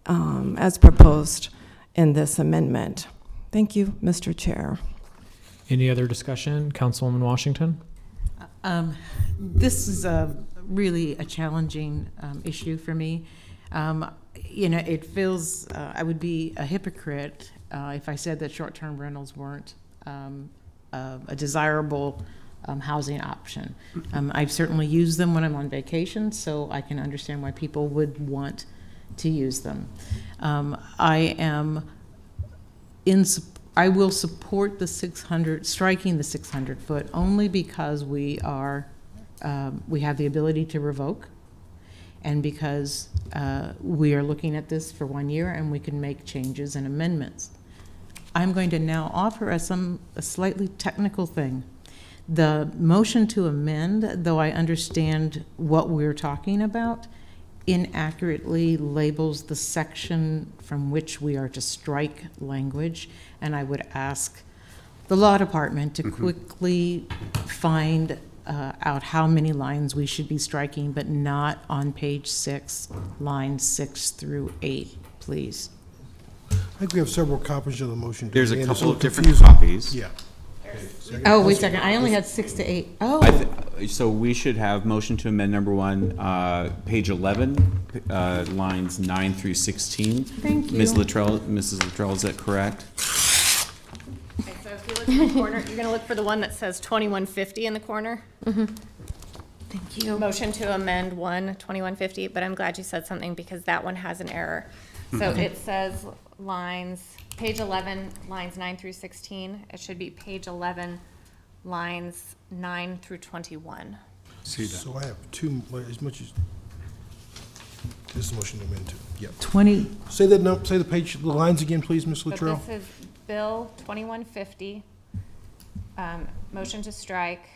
as proposed in this amendment. Thank you, Mr. Chair. Any other discussion? Councilwoman Washington? This is really a challenging issue for me. It feels I would be a hypocrite if I said that short-term rentals weren't a desirable housing option. I've certainly used them when I'm on vacation, so I can understand why people would want to use them. I will support the 600, striking the 600 foot, only because we have the ability to revoke, and because we are looking at this for 1 year and we can make changes and amendments. I'm going to now offer a slightly technical thing. The motion to amend, though I understand what we're talking about, inaccurately labels the section from which we are to strike language, and I would ask the law department to quickly find out how many lines we should be striking, but not on page 6, lines 6 through 8, please. I think we have several copies of the motion. There's a and it's couple so of different confusing. copies. Yeah. Oh, wait a second, I only had 6 to 8. Oh. So we should have motion to amend number 1, page 11, lines 9 through 16. Thank you. Mrs. Luttrell, is that correct? Okay, so if you look in the corner, you're gonna look for the one that says 2150 in the corner. Thank you. Motion to amend 2150, but I'm glad you said something because that one has an error. So it says page 11, lines 9 through 16. It should be page 11, lines 9 through 21. See that? So I have two, as much as, this is motion to amend to, yep. 20. Say the page, the lines again, please, Ms. So Luttrell. this is Bill 2150, motion to strike,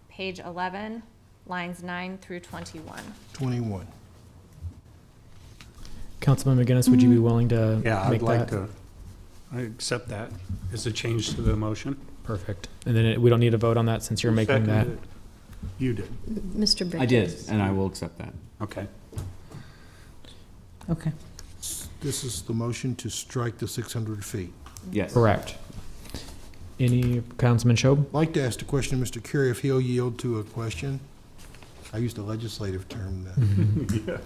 page 11, lines 9 through 21. 21. Councilman McGinnis, would you be willing to Yeah, I'd make like that? I accept that as a change to the motion. Perfect. And then we don't need to vote on that since you're making that. Seconded. You did. Mr. Beckis. I did, and I will accept that. Okay. Okay. This is the motion to strike the 600 feet. Yes. Correct. Any, Councilman Shob? I'd like to ask the question, Mr. Curry, if he'll yield to a question. I used a legislative term then. Yeah.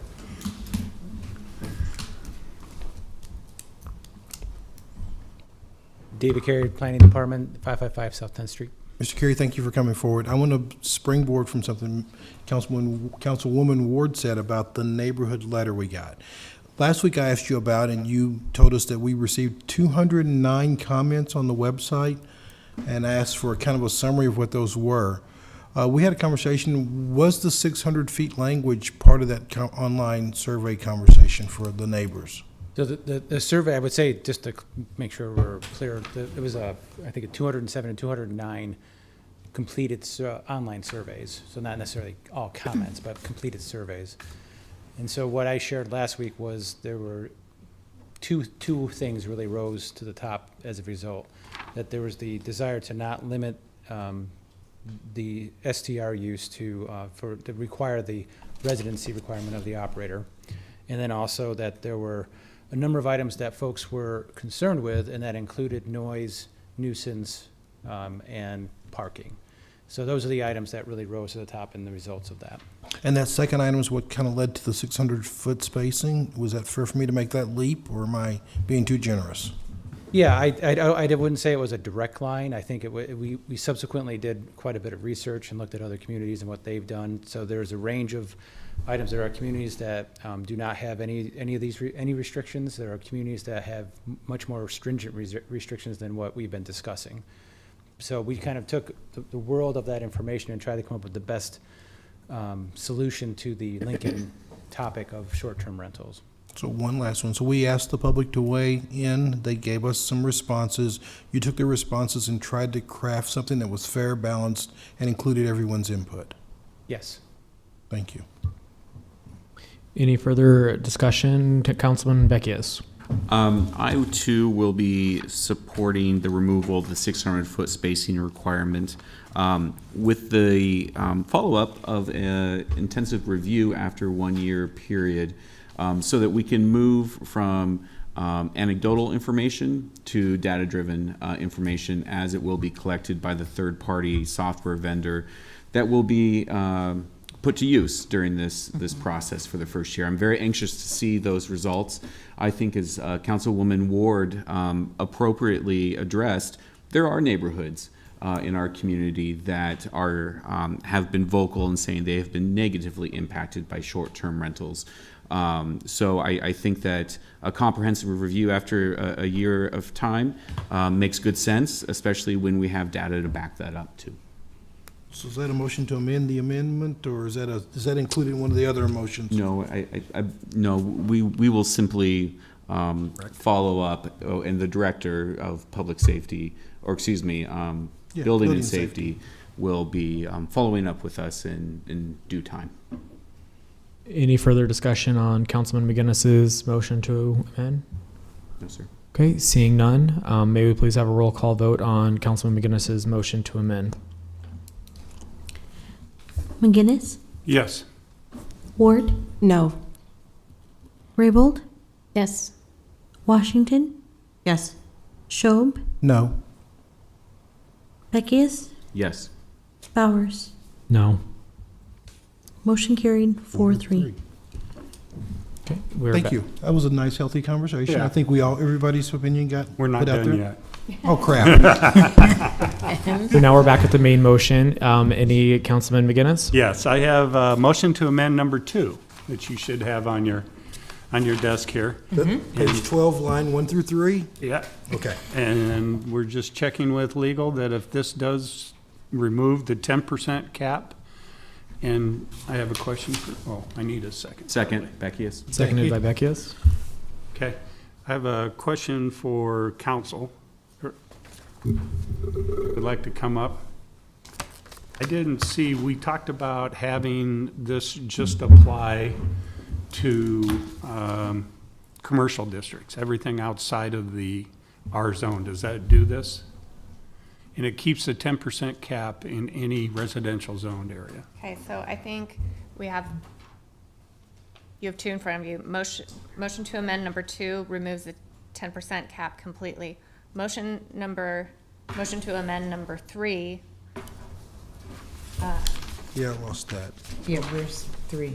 David Carey, Planning Department, 555 South 10th Street. Mr. Curry, thank you for coming forward. I want to springboard from something Councilwoman Ward said about the neighborhood letter we got. Last week I asked you about, and you told us that we received 209 comments on the website and asked for kind of a summary of what those were. We had a conversation. Was the 600 feet language part of that online survey conversation for the neighbors? So the survey, I would say, just to make sure we're clear, it was I think 207 and 209 completed online surveys. So not necessarily all comments, but completed surveys. And so what I shared last week was there were two things really rose to the top as a result. That there was the desire to not limit the STR use to require the residency requirement of the operator. And then also that there were a number of items that folks were concerned with, and that included noise, nuisance, and parking. So those are the items that really rose to the top in the results of that. And that second item is what kind of led to the 600-foot spacing? Was that fair for me to make that leap, or am I being too generous? Yeah, I wouldn't say it was a direct line. I think we subsequently did quite a bit of research and looked at other communities and what they've done. So there's a range of items. There are communities that do not have any of these restrictions. There are communities that have much more stringent restrictions than what we've been discussing. So we kind of took the world of that information and tried to come up with the best solution to the Lincoln topic of short-term rentals. So one last one. So we asked the public to weigh in. They gave us some responses. You took the responses and tried to craft something that was fair, balanced, and included everyone's input. Yes. Thank you. Any further discussion to Councilman Beckius? I too will be supporting the removal of the 600-foot spacing requirement with the follow-up of an intensive review after 1 year period, so that we can move from anecdotal information to data-driven information as it will be collected by the third-party software vendor that will be put to use during this process for the first year. I'm very anxious to see those results. I think, as Councilwoman Ward appropriately addressed, there are neighborhoods in our community that are have been vocal in saying they have been negatively impacted by short-term rentals. So I think that a comprehensive review after a year of time makes good sense, especially when we have data to back that up too. So is that a motion to amend the amendment, or is that included in one of the other motions? No, no. We will simply follow up, and the director of public safety, or excuse me, building and safety, will be following up with us in due time. Any further discussion on Councilman McGinnis's motion to amend? No, sir. Okay, seeing none, may we please have a roll call vote on Councilman McGinnis's motion to amend? McGinnis, Yes. Ward, No. Raybold, Yes. Washington, Yes. Schob, No. Beckius, Yes. Bowers. No. Motion carried 4-3. Okay, we're Thank back. you. That was a nice, healthy conversation. Yeah. I think everybody's opinion got We're not put out done there. yet. Oh, crap. So now we're back at the main motion. Any Councilman McGinnis? Yes, I have a motion to amend number 2 that you should have on your desk here. Page 12, line 1 through 3? Yeah. Okay. And we're just checking with legal that if this does remove the 10% cap, and I have a question for, I need a second. Second, Beckius. Seconded by Beckius. Okay. I have a question for council. Would like to come up. I didn't see, we talked about having this just apply to commercial districts, everything outside of the R zone. Does that do this? And it keeps the 10% cap in any residential zoned area. Okay, so I think you have 2 in front of you. Motion to amend number 2 removes the 10% cap completely. Motion to amend number 3. Yeah, I lost that. Yeah, where's 3?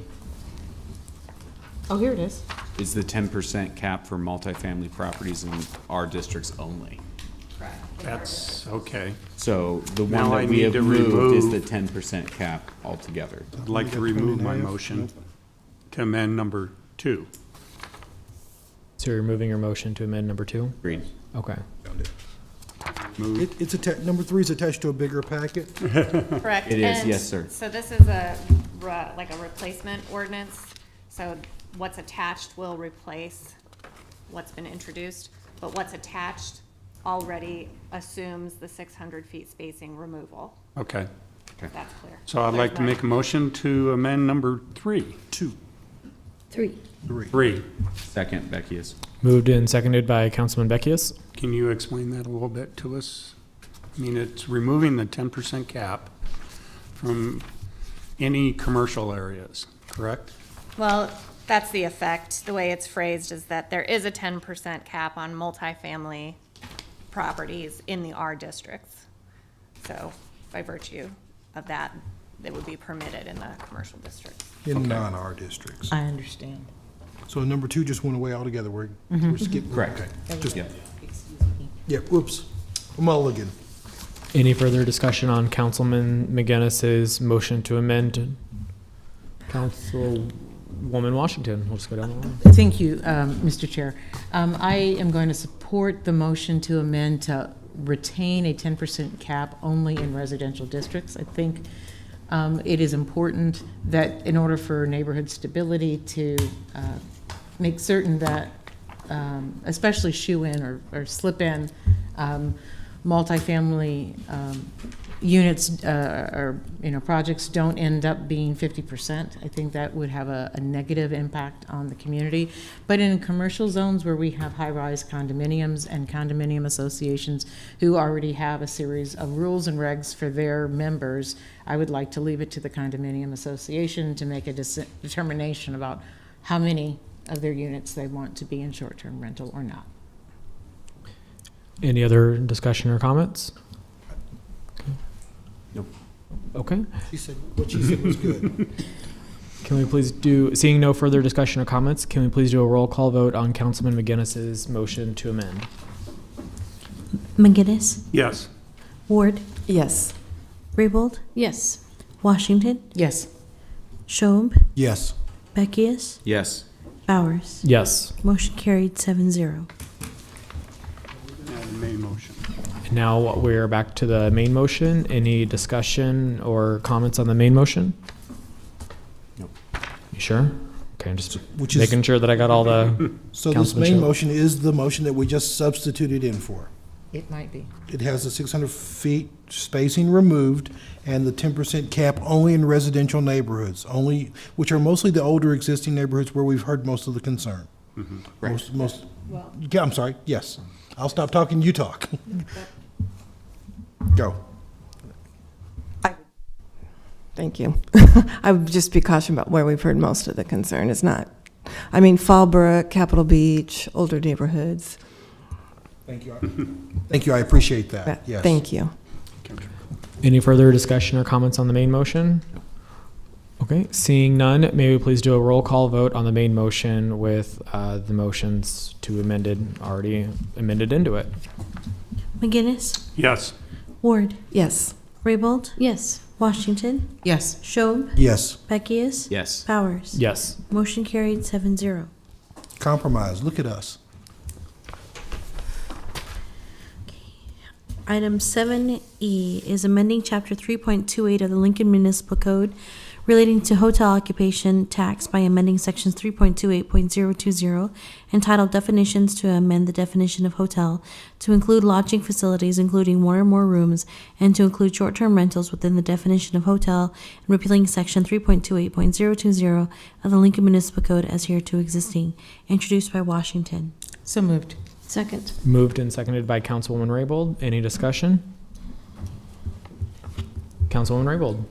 Oh, here it is. Is the 10% cap for multifamily properties in our districts only? That's okay. So the one Now I that we need have to removed is remove- the 10% cap altogether. I'd like to remove my motion to amend number 2. So you're removing your motion to amend number 2? Green. Okay. It's number 3 is attached to a bigger packet. Correct. It is, And yes, sir. So this is like a replacement ordinance. So what's attached will replace what's been introduced, but what's attached already assumes the 600 feet spacing removal. Okay. If that's clear. So I'd like to make a motion to amend number 3. 3. Second, Beckius. Moved and seconded by Councilman Beckius. Can you explain that a little bit to us? I mean, it's removing the 10% cap from any commercial areas, correct? Well, that's the effect. The way it's phrased is that there is a 10% cap on multifamily properties in the R districts. So by virtue of that, they would be permitted in the commercial districts. In non-R districts. I understand. So number 2 just went away altogether. We're skipping. Correct. Okay. Just, Yeah. yeah, whoops. A mulligan. Any further discussion on Councilman McGinnis's motion to amend? Councilwoman Washington, we'll just go down the line. Thank you, Mr. Chair. I am going to support the motion to amend to retain a 10% cap only in residential districts. I think it is important that in order for neighborhood stability to make certain that, especially shoe in or slip in, multifamily units or projects don't end up being 50%. I think that would have a negative impact on the community. But in commercial zones where we have high-rise condominiums and condominium associations who already have a series of rules and regs for their members, I would like to leave it to the condominium association to make a determination about how many of their units they want to be in short-term rental or not. Any other discussion or comments? Nope. Okay. She said, what she said was good. Can we please do, seeing no further discussion or comments, can we please do a roll call vote on Councilman McGinnis's motion to amend? McGinnis, Yes. Ward, Yes. Raybold, Yes. Washington, Yes. Schob, Yes. Beckius, Yes. Bowers. Yes. Motion carried 7-0. And main motion. Now we're back to the main motion. Any discussion or comments on the main motion? Nope. You sure? Okay, I'm just Which is- making sure that I got all the. So this Councilman main Cho. motion is the motion that we just substituted in for. It might be. It has the 600 feet spacing removed and the 10% cap only in residential neighborhoods, only, which are mostly the older existing neighborhoods where we've heard most of the concern. Most, yeah, I'm sorry, yes. I'll stop talking, you talk. Go. Thank you. I would just be cautious about where we've heard most of the concern. It's not, I mean, Fallbrook, Capitol Beach, older neighborhoods. Thank you. Thank you, I appreciate that, yes. Thank you. Any further discussion or comments on the main motion? Okay, seeing none, may we please do a roll call vote on the main motion with the motions to already amended into it? McGinnis, Yes. Ward, Yes. Raybold, Yes. Washington, Yes. Schob, Yes, Beckius, Yes. Bowers. Yes. Motion carried 7-0. compromise, look at us. Item 7E is amending Chapter 3.28 of the Lincoln Municipal Code relating to hotel occupation tax by amending Sections 3.28.020 entitled Definitions to amend the definition of hotel to include lodging facilities including one or more rooms and to include short-term rentals within the definition of hotel and repealing Section 3.28.020 of the Lincoln Municipal Code as hereto existing. Introduced by Washington. So moved. Second. Moved and seconded by Councilwoman Raybold. Any discussion? Councilwoman Raybold.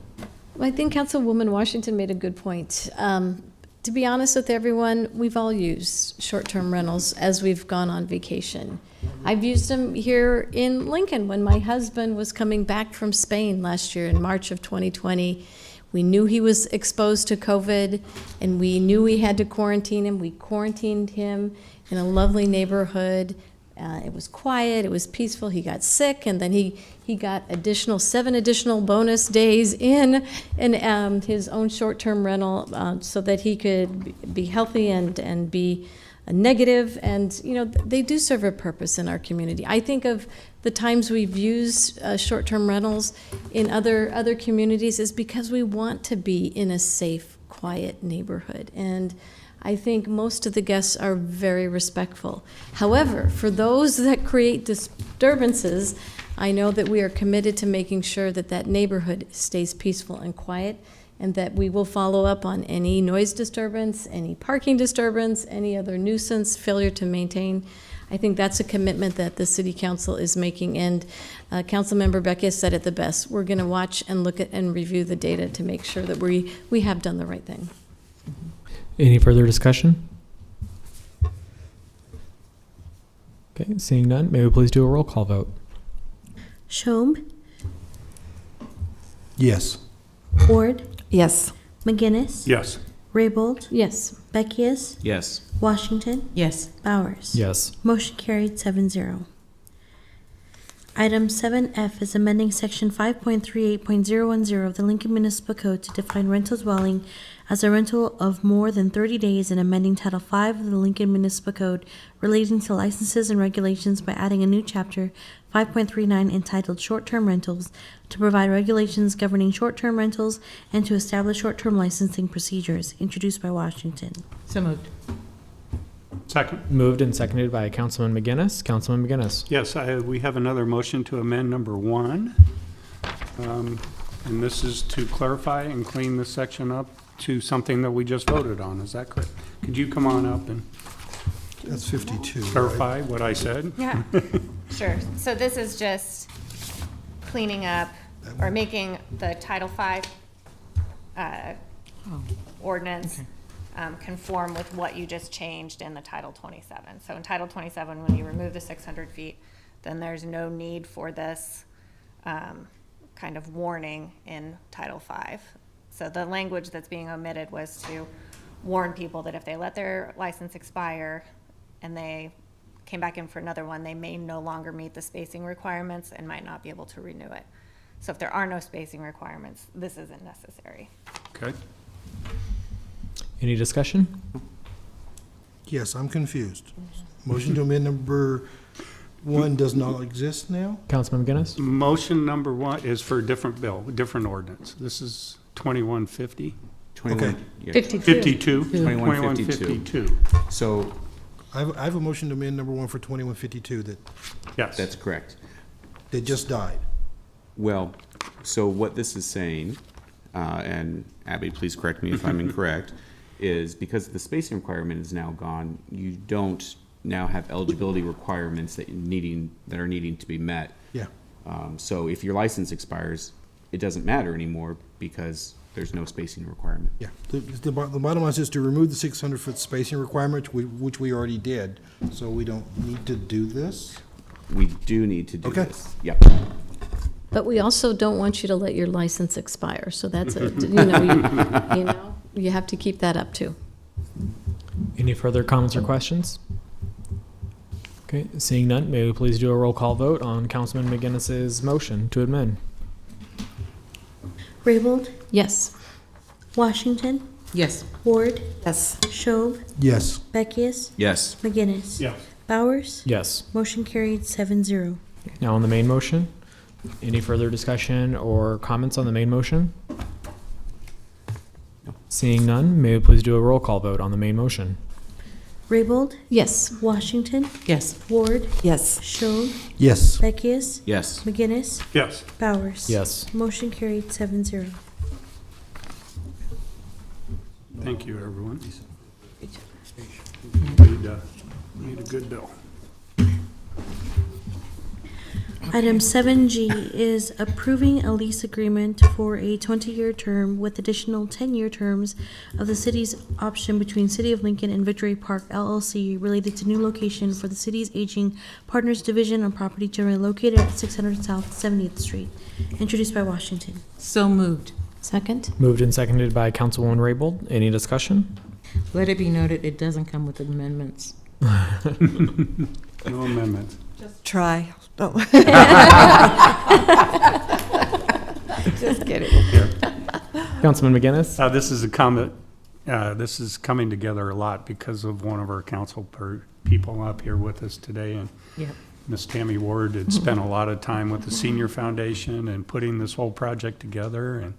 Well, I think Councilwoman Washington made a good point. To be honest with everyone, we've all used short-term rentals as we've gone on vacation. I've used them here in Lincoln when my husband was coming back from Spain last year in March of 2020. We knew he was exposed to COVID, and we knew we had to quarantine him. We quarantined him in a lovely neighborhood. It was quiet, it was peaceful. He got sick, and then he got 7 additional bonus days in his own short-term rental so that he could be healthy and be negative. And, you know, they do serve a purpose in our community. I think of the times we've used short-term rentals in other communities is because we want to be in a safe, quiet neighborhood. And I think most of the guests are very respectful. However, for those that create disturbances, I know that we are committed to making sure that that neighborhood stays peaceful and quiet, and that we will follow up on any noise disturbance, any parking disturbance, any other nuisance, failure to maintain. I think that's a commitment that the City Council is making, and Councilmember Beckius said it the best. We're going to watch and look at and review the data to make sure that we have done the right thing. Any further discussion? Okay, seeing none, may we please do a roll call vote? Schob, Yes. Ward, Yes. McGinnis, Yes. Raybold, Yes. Beckius, Yes. Washington, Yes. Bowers. Yes. Motion carried 7-0. Item 7F is amending Section 5.38.010 of the Lincoln Municipal Code to define rental dwelling as a rental of more than 30 days and amending Title 5 of the Lincoln Municipal Code relating to licenses and regulations by adding a new chapter 5.39 entitled Short-Term Rentals to provide regulations governing short-term rentals and to establish short-term licensing procedures, introduced by Washington. So moved. Second. Moved and seconded by Councilman McGinnis. Councilman McGinnis. Yes, we have another motion to amend number 1. And this is to clarify and clean this section up to something that we just voted on. Is that correct? Could you come on up and That's 52. clarify what I said? Yeah, sure. So this is just cleaning up or making the Title V ordinance conform with what you just changed in the Title 27. So in Title 27, when you remove the 600 feet, then there's no need for this kind of warning in Title V. So the language that's being omitted was to warn people that if they let their license expire and they came back in for another one, they may no longer meet the spacing requirements and might not be able to renew it. So if there are no spacing requirements, this isn't necessary. Okay. Any discussion? Yes, I'm confused. Motion to amend number 1 does not exist now? Councilman McGinnis? Motion number 1 is for a different bill, a different ordinance. This is 2150. 21, yeah. 52. 2152. So I have a motion to amend number 1 for 2152 that, yes, that's correct. that just died. Well, so what this is saying, and Abby, please correct me if I'm incorrect, is because the spacing requirement is now gone, you don't now have eligibility requirements that are needing to be met. Yeah. So if your license expires, it doesn't matter anymore because there's no spacing requirement. Yeah. The bottom line is to remove the 600-foot spacing requirement, which we already did, so we don't need to do this? We do need to do Okay. this. Yep. But we also don't want you to let your license expire, so that's a, you have to keep that up too. Any further comments or questions? Okay, seeing none, may we please do a roll call vote on Councilman McGinnis's motion to amend? Raybold? Yes. Washington? Yes. Ward? Yes. Schob? Yes. Beckius? Yes. McGinnis? yes. Bowers? Yes. Motion carried 7-0. Now on the main motion, any further discussion or comments on the main motion? Seeing none, may we please do a roll call vote on the main motion? Raybold? Yes. Washington? Yes. Ward? Yes. Schob? Yes. Beckius? Yes. McGinnis? Yes. Bowers? Yes. Motion carried 7-0. Thank you, everyone. Need a good bill. Item 7G is approving a lease agreement for a 20-year term with additional 10-year terms of the city's option between City of Lincoln and Victory Park LLC related to new location for the city's aging partners division on property generally located at 600 South 70th Street. Introduced by Washington. So moved. Second? Moved and seconded by Councilwoman Raybold. Any discussion? Let it be noted, it doesn't come with amendments. No amendments. Try. Oh. Just kidding. Councilman McGinnis? This is a comment. This is coming together a lot because of one of our council people up here with us today, and Yep. Miss Tammy Ward had spent a lot of time with the Senior Foundation and putting this whole project together, and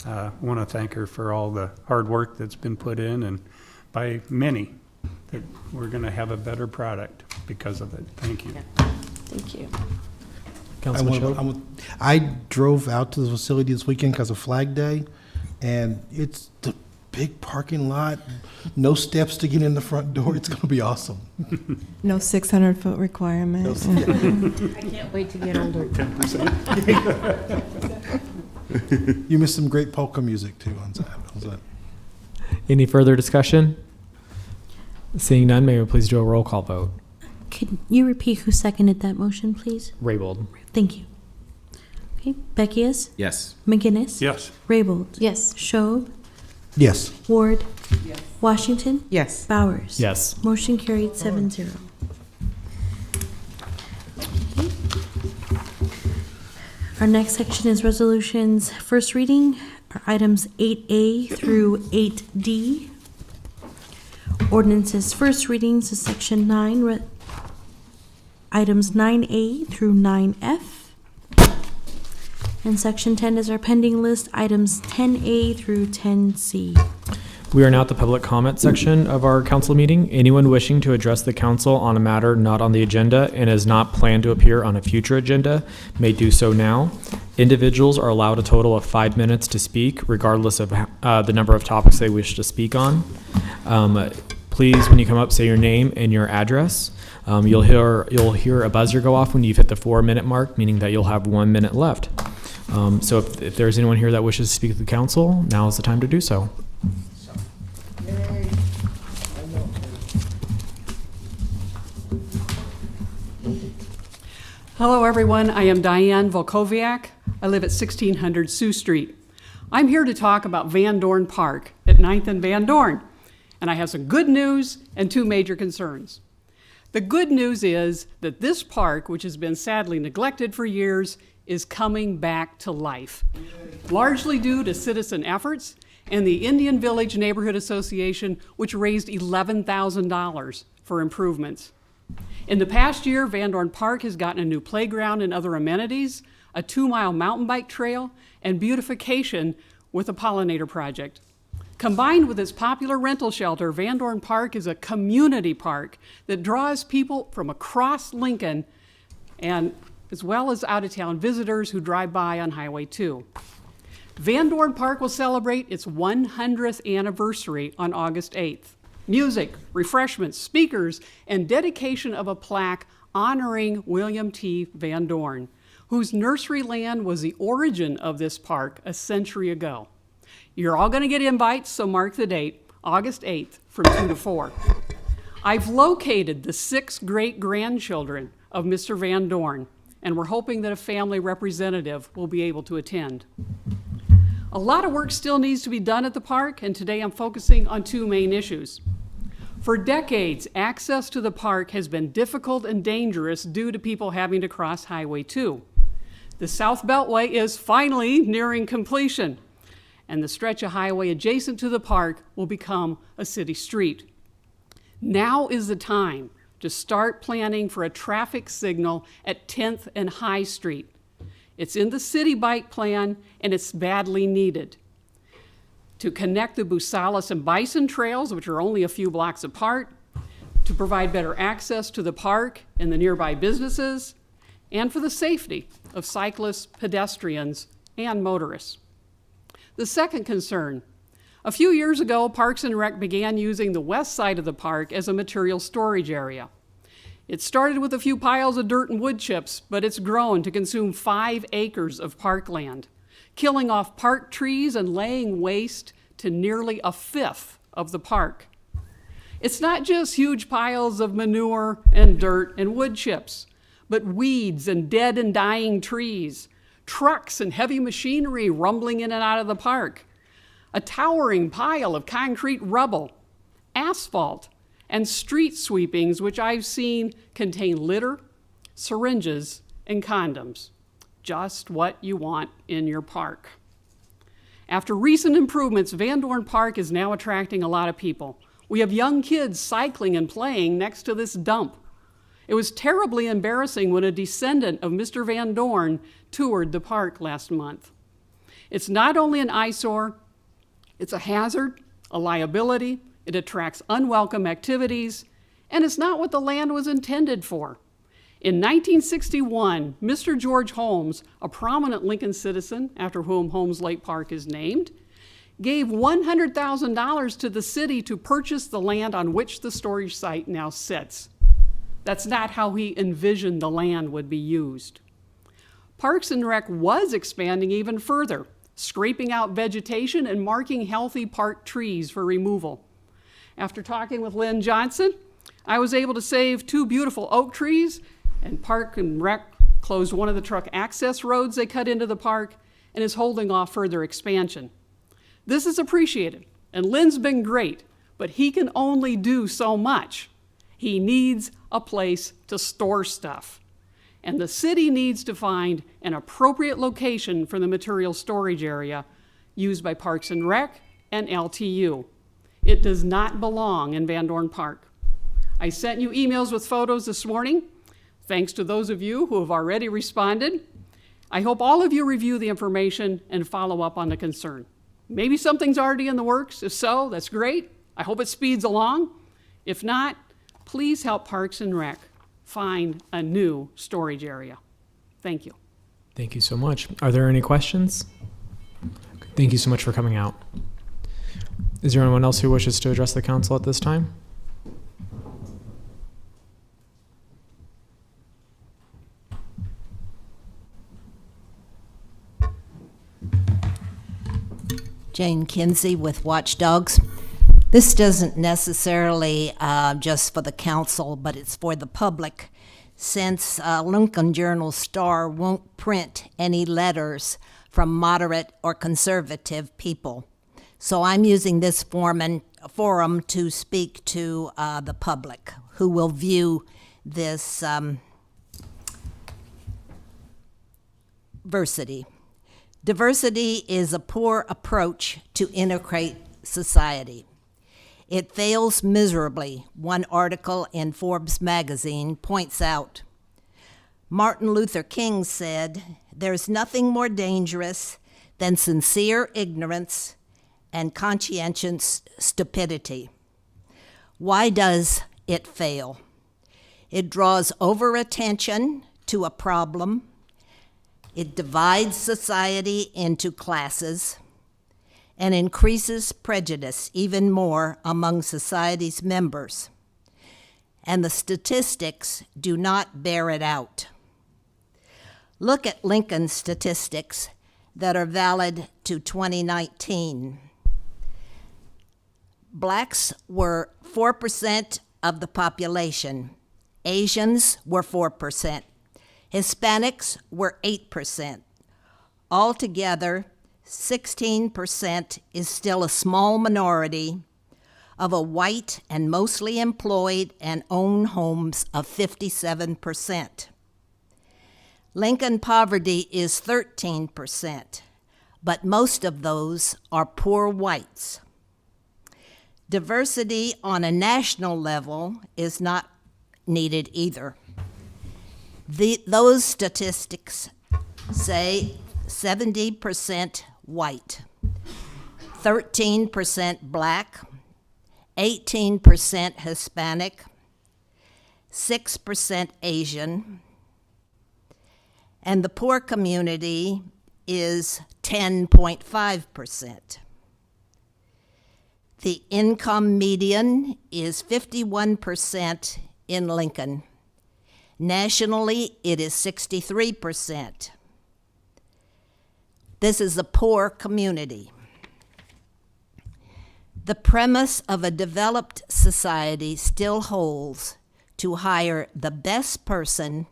I want to thank her for all the hard work that's been put in, and by many, that we're going to have a better product because of it. Thank you. Thank you. Councilman Schob? I drove out to the facility this weekend because of Flag Day, and it's the big parking lot, no steps to get in the front door. It's going to be awesome. No 600-foot requirement. I can't wait to get older. 10%. You missed some great polka music too on that. Any further discussion? Seeing none, may we please do a roll call vote? Can you repeat who seconded that motion, please? Raybold. Thank you. Okay, Beckius? Yes. McGinnis? Yes. Raybold? Yes. Schob? Yes. Ward? Washington? Yes. Bowers? Yes. Motion carried 7-0. Our next section is resolutions. First reading are items 8A through 8D. Ordinances first readings is section 9, items 9A through 9F. And section 10 is our pending list, items 10A through 10C. We are now at the public comment section of our council meeting. Anyone wishing to address the council on a matter not on the agenda and is not planned to appear on a future agenda may do so now. Individuals are allowed a total of 5 minutes to speak, regardless of the number of topics they wish to speak on. Please, when you come up, say your name and your address. You'll hear a buzzer go off when you've hit the 4-minute mark, meaning that you'll have 1 minute left. So if there's anyone here that wishes to speak to the council, now is the time to do so. Hello, everyone. I am Diane Volkoviak. I live at 1600 Sioux Street. I'm here to talk about Van Dorn Park at 9th and Van Dorn, and I have some good news and two major concerns. The good news is that this park, which has been sadly neglected for years, is coming back to life, largely due to citizen efforts and the Indian Village Neighborhood Association, which raised $11,000 for improvements. In the past year, Van Dorn Park has gotten a new playground and other amenities, a 2-mile mountain bike trail, and beautification with a pollinator project. Combined with its popular rental shelter, Van Dorn Park is a community park that draws people from across Lincoln, and as well as out-of-town visitors who drive by on Highway 2. Van Dorn Park will celebrate its 100th anniversary on August 8th. Music, refreshments, speakers, and dedication of a plaque honoring William T. Van Dorn, whose nursery land was the origin of this park a century ago. You're all going to get invites, so mark the date, August 8th from 2 to 4. I've located the 6 great-grandchildren of Mr. Van Dorn, and we're hoping that a family representative will be able to attend. A lot of work still needs to be done at the park, and today I'm focusing on 2 main issues. For decades, access to the park has been difficult and dangerous due to people having to cross Highway 2. The South Beltway is finally nearing completion, and the stretch of highway adjacent to the park will become a city street. Now is the time to start planning for a traffic signal at 10th and High Street. It's in the city bike plan, and it's badly needed. To connect the Busalis and Bison trails, which are only a few blocks apart, to provide better access to the park and the nearby businesses, and for the safety of cyclists, pedestrians, and motorists. The second concern, a few years ago, Parks and Rec began using the west side of the park as a material storage area. It started with a few piles of dirt and wood chips, but it's grown to consume 5 acres of parkland, killing off park trees and laying waste to nearly a fifth of the park. It's not just huge piles of manure and dirt and wood chips, but weeds and dead and dying trees, trucks and heavy machinery rumbling in and out of the park, a towering pile of concrete rubble, asphalt, and street sweepings, which I've seen contain litter, syringes, and condoms. Just what you want in your park. After recent improvements, Van Dorn Park is now attracting a lot of people. We have young kids cycling and playing next to this dump. It was terribly embarrassing when a descendant of Mr. Van Dorn toured the park last month. It's not only an eyesore, it's a hazard, a liability, it attracts unwelcome activities, and it's not what the land was intended for. In 1961, Mr. George Holmes, a prominent Lincoln citizen after whom Holmes Lake Park is named, gave $100,000 to the city to purchase the land on which the storage site now sits. That's not how he envisioned the land would be used. Parks and Rec was expanding even further, scraping out vegetation and marking healthy park trees for removal. After talking with Lynn Johnson, I was able to save 2 beautiful oak trees, and Park and Rec closed one of the truck access roads they cut into the park and is holding off further expansion. This is appreciated, and Lynn's been great, but he can only do so much. He needs a place to store stuff, and the city needs to find an appropriate location for the material storage area used by Parks and Rec and LTU. It does not belong in Van Dorn Park. I sent you emails with photos this morning. Thanks to those of you who have already responded. I hope all of you review the information and follow up on the concern. Maybe something's already in the works. If so, that's great. I hope it speeds along. If not, please help Parks and Rec find a new storage area. Thank you. Thank you so much. Are there any questions? Thank you so much for coming out. Is there anyone else who wishes to address the council at this time? Jane Kinsey with Watchdogs. This doesn't necessarily just for the council, but it's for the public. since Lincoln Journal Star won't print any letters from moderate or conservative people. So I'm using this forum to speak to the public who will view this diversity. Diversity is a poor approach to integrate society. It fails miserably, one article in Forbes magazine points out. Martin Luther King said, "There's nothing more dangerous than sincere ignorance and conscientious stupidity." Why does it fail? It draws over attention to a problem. It divides society into classes and increases prejudice even more among society's members. And the statistics do not bear it out. Look at Lincoln's statistics that are valid to 2019. Blacks were 4% of the population. Asians were 4%. Hispanics were 8%. Altogether, 16% is still a small minority of a white and mostly employed and owned homes of 57%. Lincoln poverty is 13%, but most of those are poor whites. Diversity on a national level is not needed either. Those statistics say 70% white, 13% black, 18% Hispanic, 6% Asian, and the poor community is 10.5%. The income median is 51% in Lincoln. Nationally, it is 63%. This is a poor community. The premise of a developed society still holds to hire the best person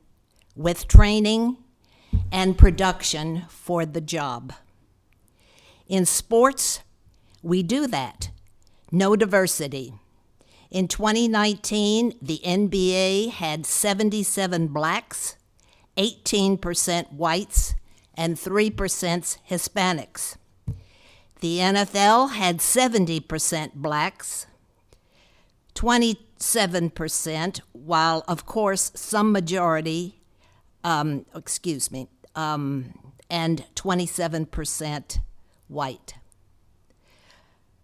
with training and production for the job. In sports, we do that. No diversity. In 2019, the NBA had 77 blacks, 18% whites, and 3% Hispanics. The NFL had 70% blacks, 27%, while of course some majority, and 27% white.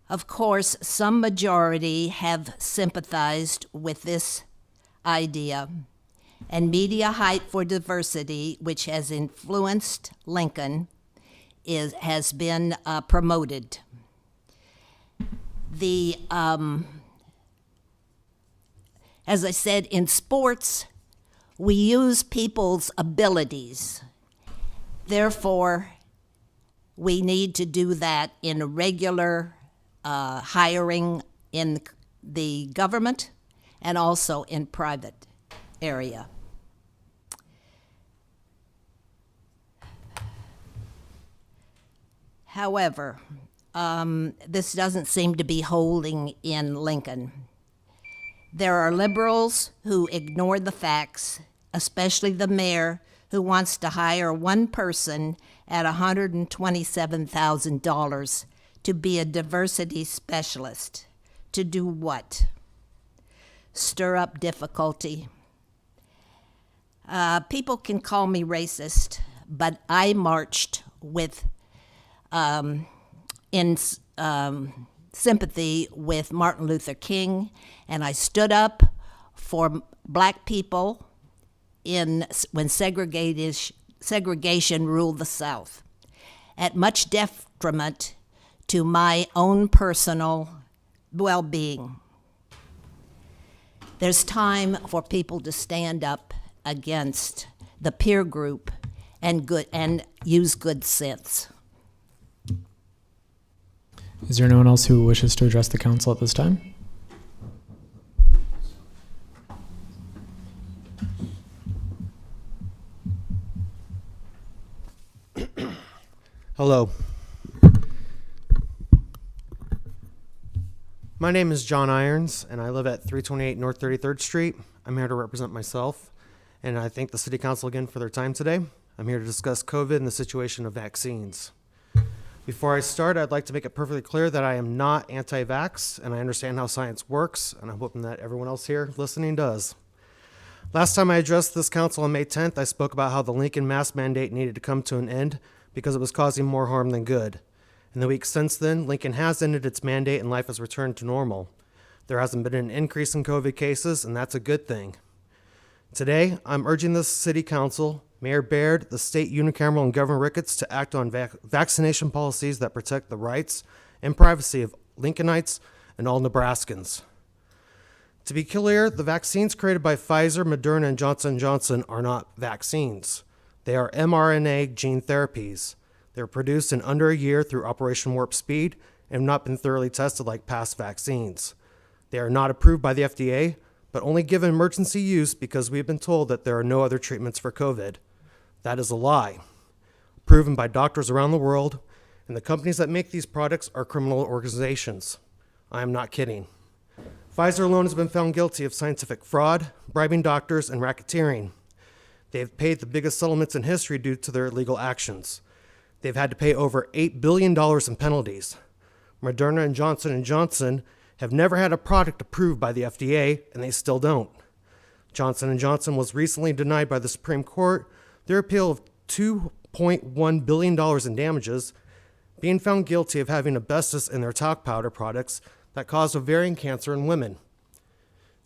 Of course, some majority have sympathized with this idea, and media hype for diversity, which has influenced Lincoln, has been promoted. As I said, in sports, we use people's abilities. Therefore, we need to do that in a regular hiring in the government and also in private area. However, this doesn't seem to be holding in Lincoln. There are liberals who ignore the facts, especially the mayor, who wants to hire one person at $127,000 to be a diversity specialist. To do what? Stir up difficulty. People can call me racist, but I marched in sympathy with Martin Luther King, and I stood up for black people when segregation ruled the South, at much detriment to my own personal well-being. There's time for people to stand up against the peer group and use good sense. Is there anyone else who wishes to address the council at this time? Hello. My name is John Irons, and I live at 328 North 33rd Street. I'm here to represent myself, and I thank the City Council again for their time today. I'm here to discuss COVID and the situation of vaccines. Before I start, I'd like to make it perfectly clear that I am not anti-vax, and I understand how science works, and I'm hoping that everyone else here listening does. Last time I addressed this council on May 10th, I spoke about how the Lincoln mask mandate needed to come to an end because it was causing more harm than good. In the weeks since then, Lincoln has ended its mandate and life has returned to normal. There hasn't been an increase in COVID cases, and that's a good thing. Today, I'm urging the City Council, Mayor Baird, the state unicameral, and Governor Ricketts to act on vaccination policies that protect the rights and privacy of Lincolnites and all Nebraskans. To be clear, the vaccines created by Pfizer, Moderna, and Johnson & Johnson are not vaccines. They are mRNA gene therapies. They were produced in under a year through Operation Warp Speed and have not been thoroughly tested like past vaccines. They are not approved by the FDA, but only given emergency use because we have been told that there are no other treatments for COVID. That is a lie, proven by doctors around the world, and the companies that make these products are criminal organizations. I am not kidding. Pfizer alone has been found guilty of scientific fraud, bribing doctors, and racketeering. They have paid the biggest settlements in history due to their illegal actions. They've had to pay over $8 billion in penalties. Moderna and Johnson & Johnson have never had a product approved by the FDA, and they still don't. Johnson & Johnson was recently denied by the Supreme Court their appeal of $2.1 billion in damages, being found guilty of having asbestos in their talc powder products that caused ovarian cancer in women.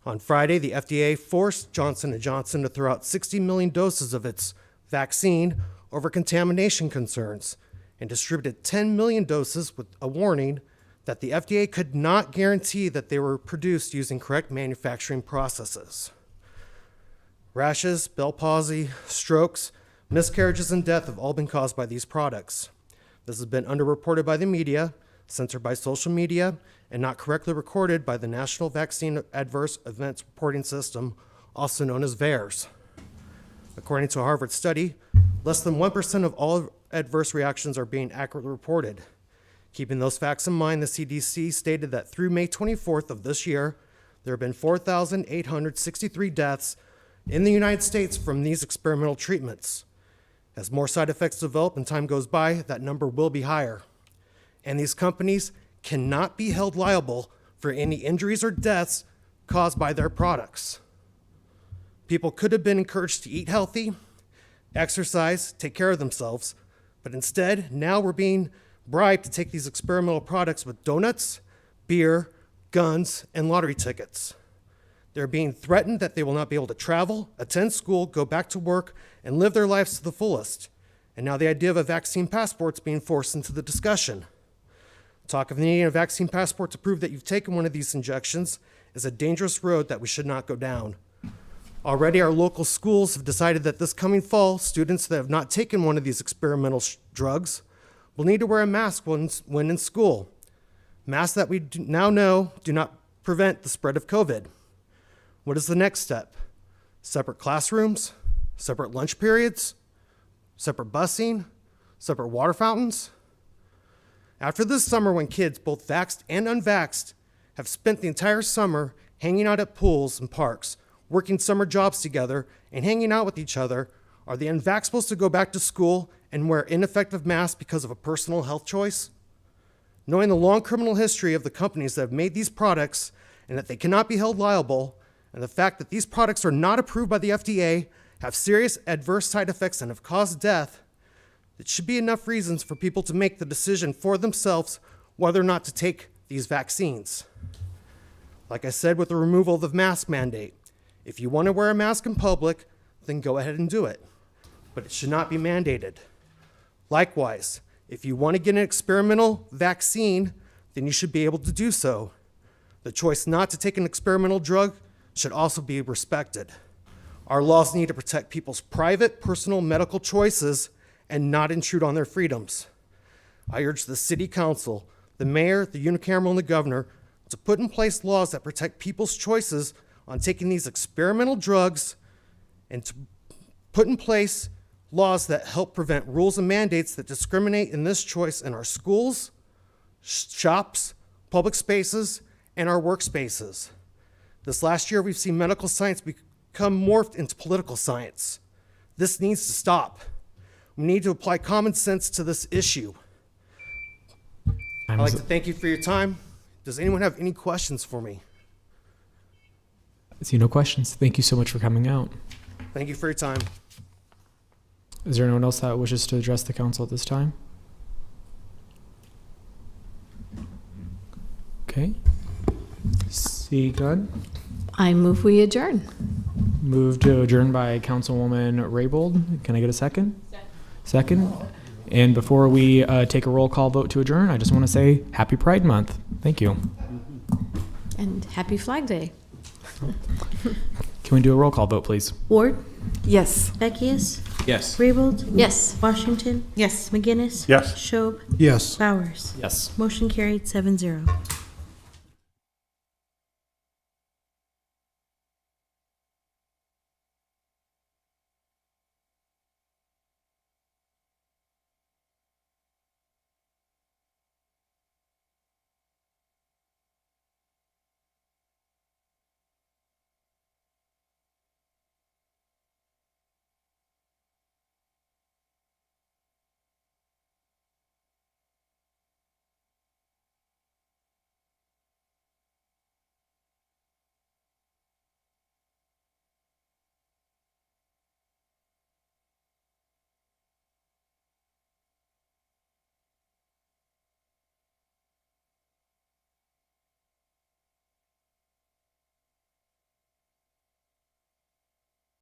On Friday, the FDA forced Johnson & Johnson to throw out 60 million doses of its vaccine over contamination concerns and distributed 10 million doses with a warning that the FDA could not guarantee that they were produced using correct manufacturing processes. Rashes, Bell palsy, strokes, miscarriages, and death have all been caused by these products. This has been underreported by the media, censored by social media, and not correctly recorded by the National Vaccine Adverse Events Reporting System, also known as VAERS. According to a Harvard study, less than 1% of all adverse reactions are being accurately reported. Keeping those facts in mind, the CDC stated that through May 24th of this year, there have been 4,863 deaths in the United States from these experimental treatments. As more side effects develop and time goes by, that number will be higher. And these companies cannot be held liable for any injuries or deaths caused by their products. People could have been encouraged to eat healthy, exercise, take care of themselves, but instead, now we're being bribed to take these experimental products with donuts, beer, guns, and lottery tickets. They're being threatened that they will not be able to travel, attend school, go back to work, and live their lives to the fullest. And now the idea of a vaccine passport is being forced into the discussion. Talk of needing a vaccine passport to prove that you've taken one of these injections is a dangerous road that we should not go down. Already, our local schools have decided that this coming fall, students that have not taken one of these experimental drugs will need to wear a mask when in school. Masks that we now know do not prevent the spread of COVID. What is the next step? Separate classrooms? Separate lunch periods? Separate busing? Separate water fountains? After this summer, when kids, both vaxxed and unvaxxed, have spent the entire summer hanging out at pools and parks, working summer jobs together, and hanging out with each other, are the unvaxxed supposed to go back to school and wear ineffective masks because of a personal health choice? Knowing the long criminal history of the companies that have made these products and that they cannot be held liable, and the fact that these products are not approved by the FDA, have serious adverse side effects, and have caused death, it should be enough reasons for people to make the decision for themselves whether or not to take these vaccines. Like I said with the removal of the mask mandate, if you want to wear a mask in public, then go ahead and do it. But it should not be mandated. Likewise, if you want to get an experimental vaccine, then you should be able to do so. The choice not to take an experimental drug should also be respected. Our laws need to protect people's private, personal medical choices and not intrude on their freedoms. I urge the City Council, the Mayor, the Unicameral, and the Governor to put in place laws that protect people's choices on taking these experimental drugs and to put in place laws that help prevent rules and mandates that discriminate in this choice in our schools, shops, public spaces, and our workspaces. This last year, we've seen medical science become morphed into political science. This needs to stop. We need to apply common sense to this issue. I'd like to thank you for your time. Does anyone have any questions for me? I see no questions. Thank you so much for coming out. Thank you for your time. Is there anyone else that wishes to address the council at this time? Okay. See none. I move we adjourn. Move to adjourn by Councilwoman Raybold. Can I get a second? Second. And before we take a roll call vote to adjourn, I just want to say Happy Pride Month. Thank you. And happy Flag Day. Can we do a roll call vote, please? Ward? Yes. Beckius? Yes. Raybold? Yes. Washington? Yes. McGinnis? Yes. Schob? Yes. Bowers? Yes. Motion carried 7-0.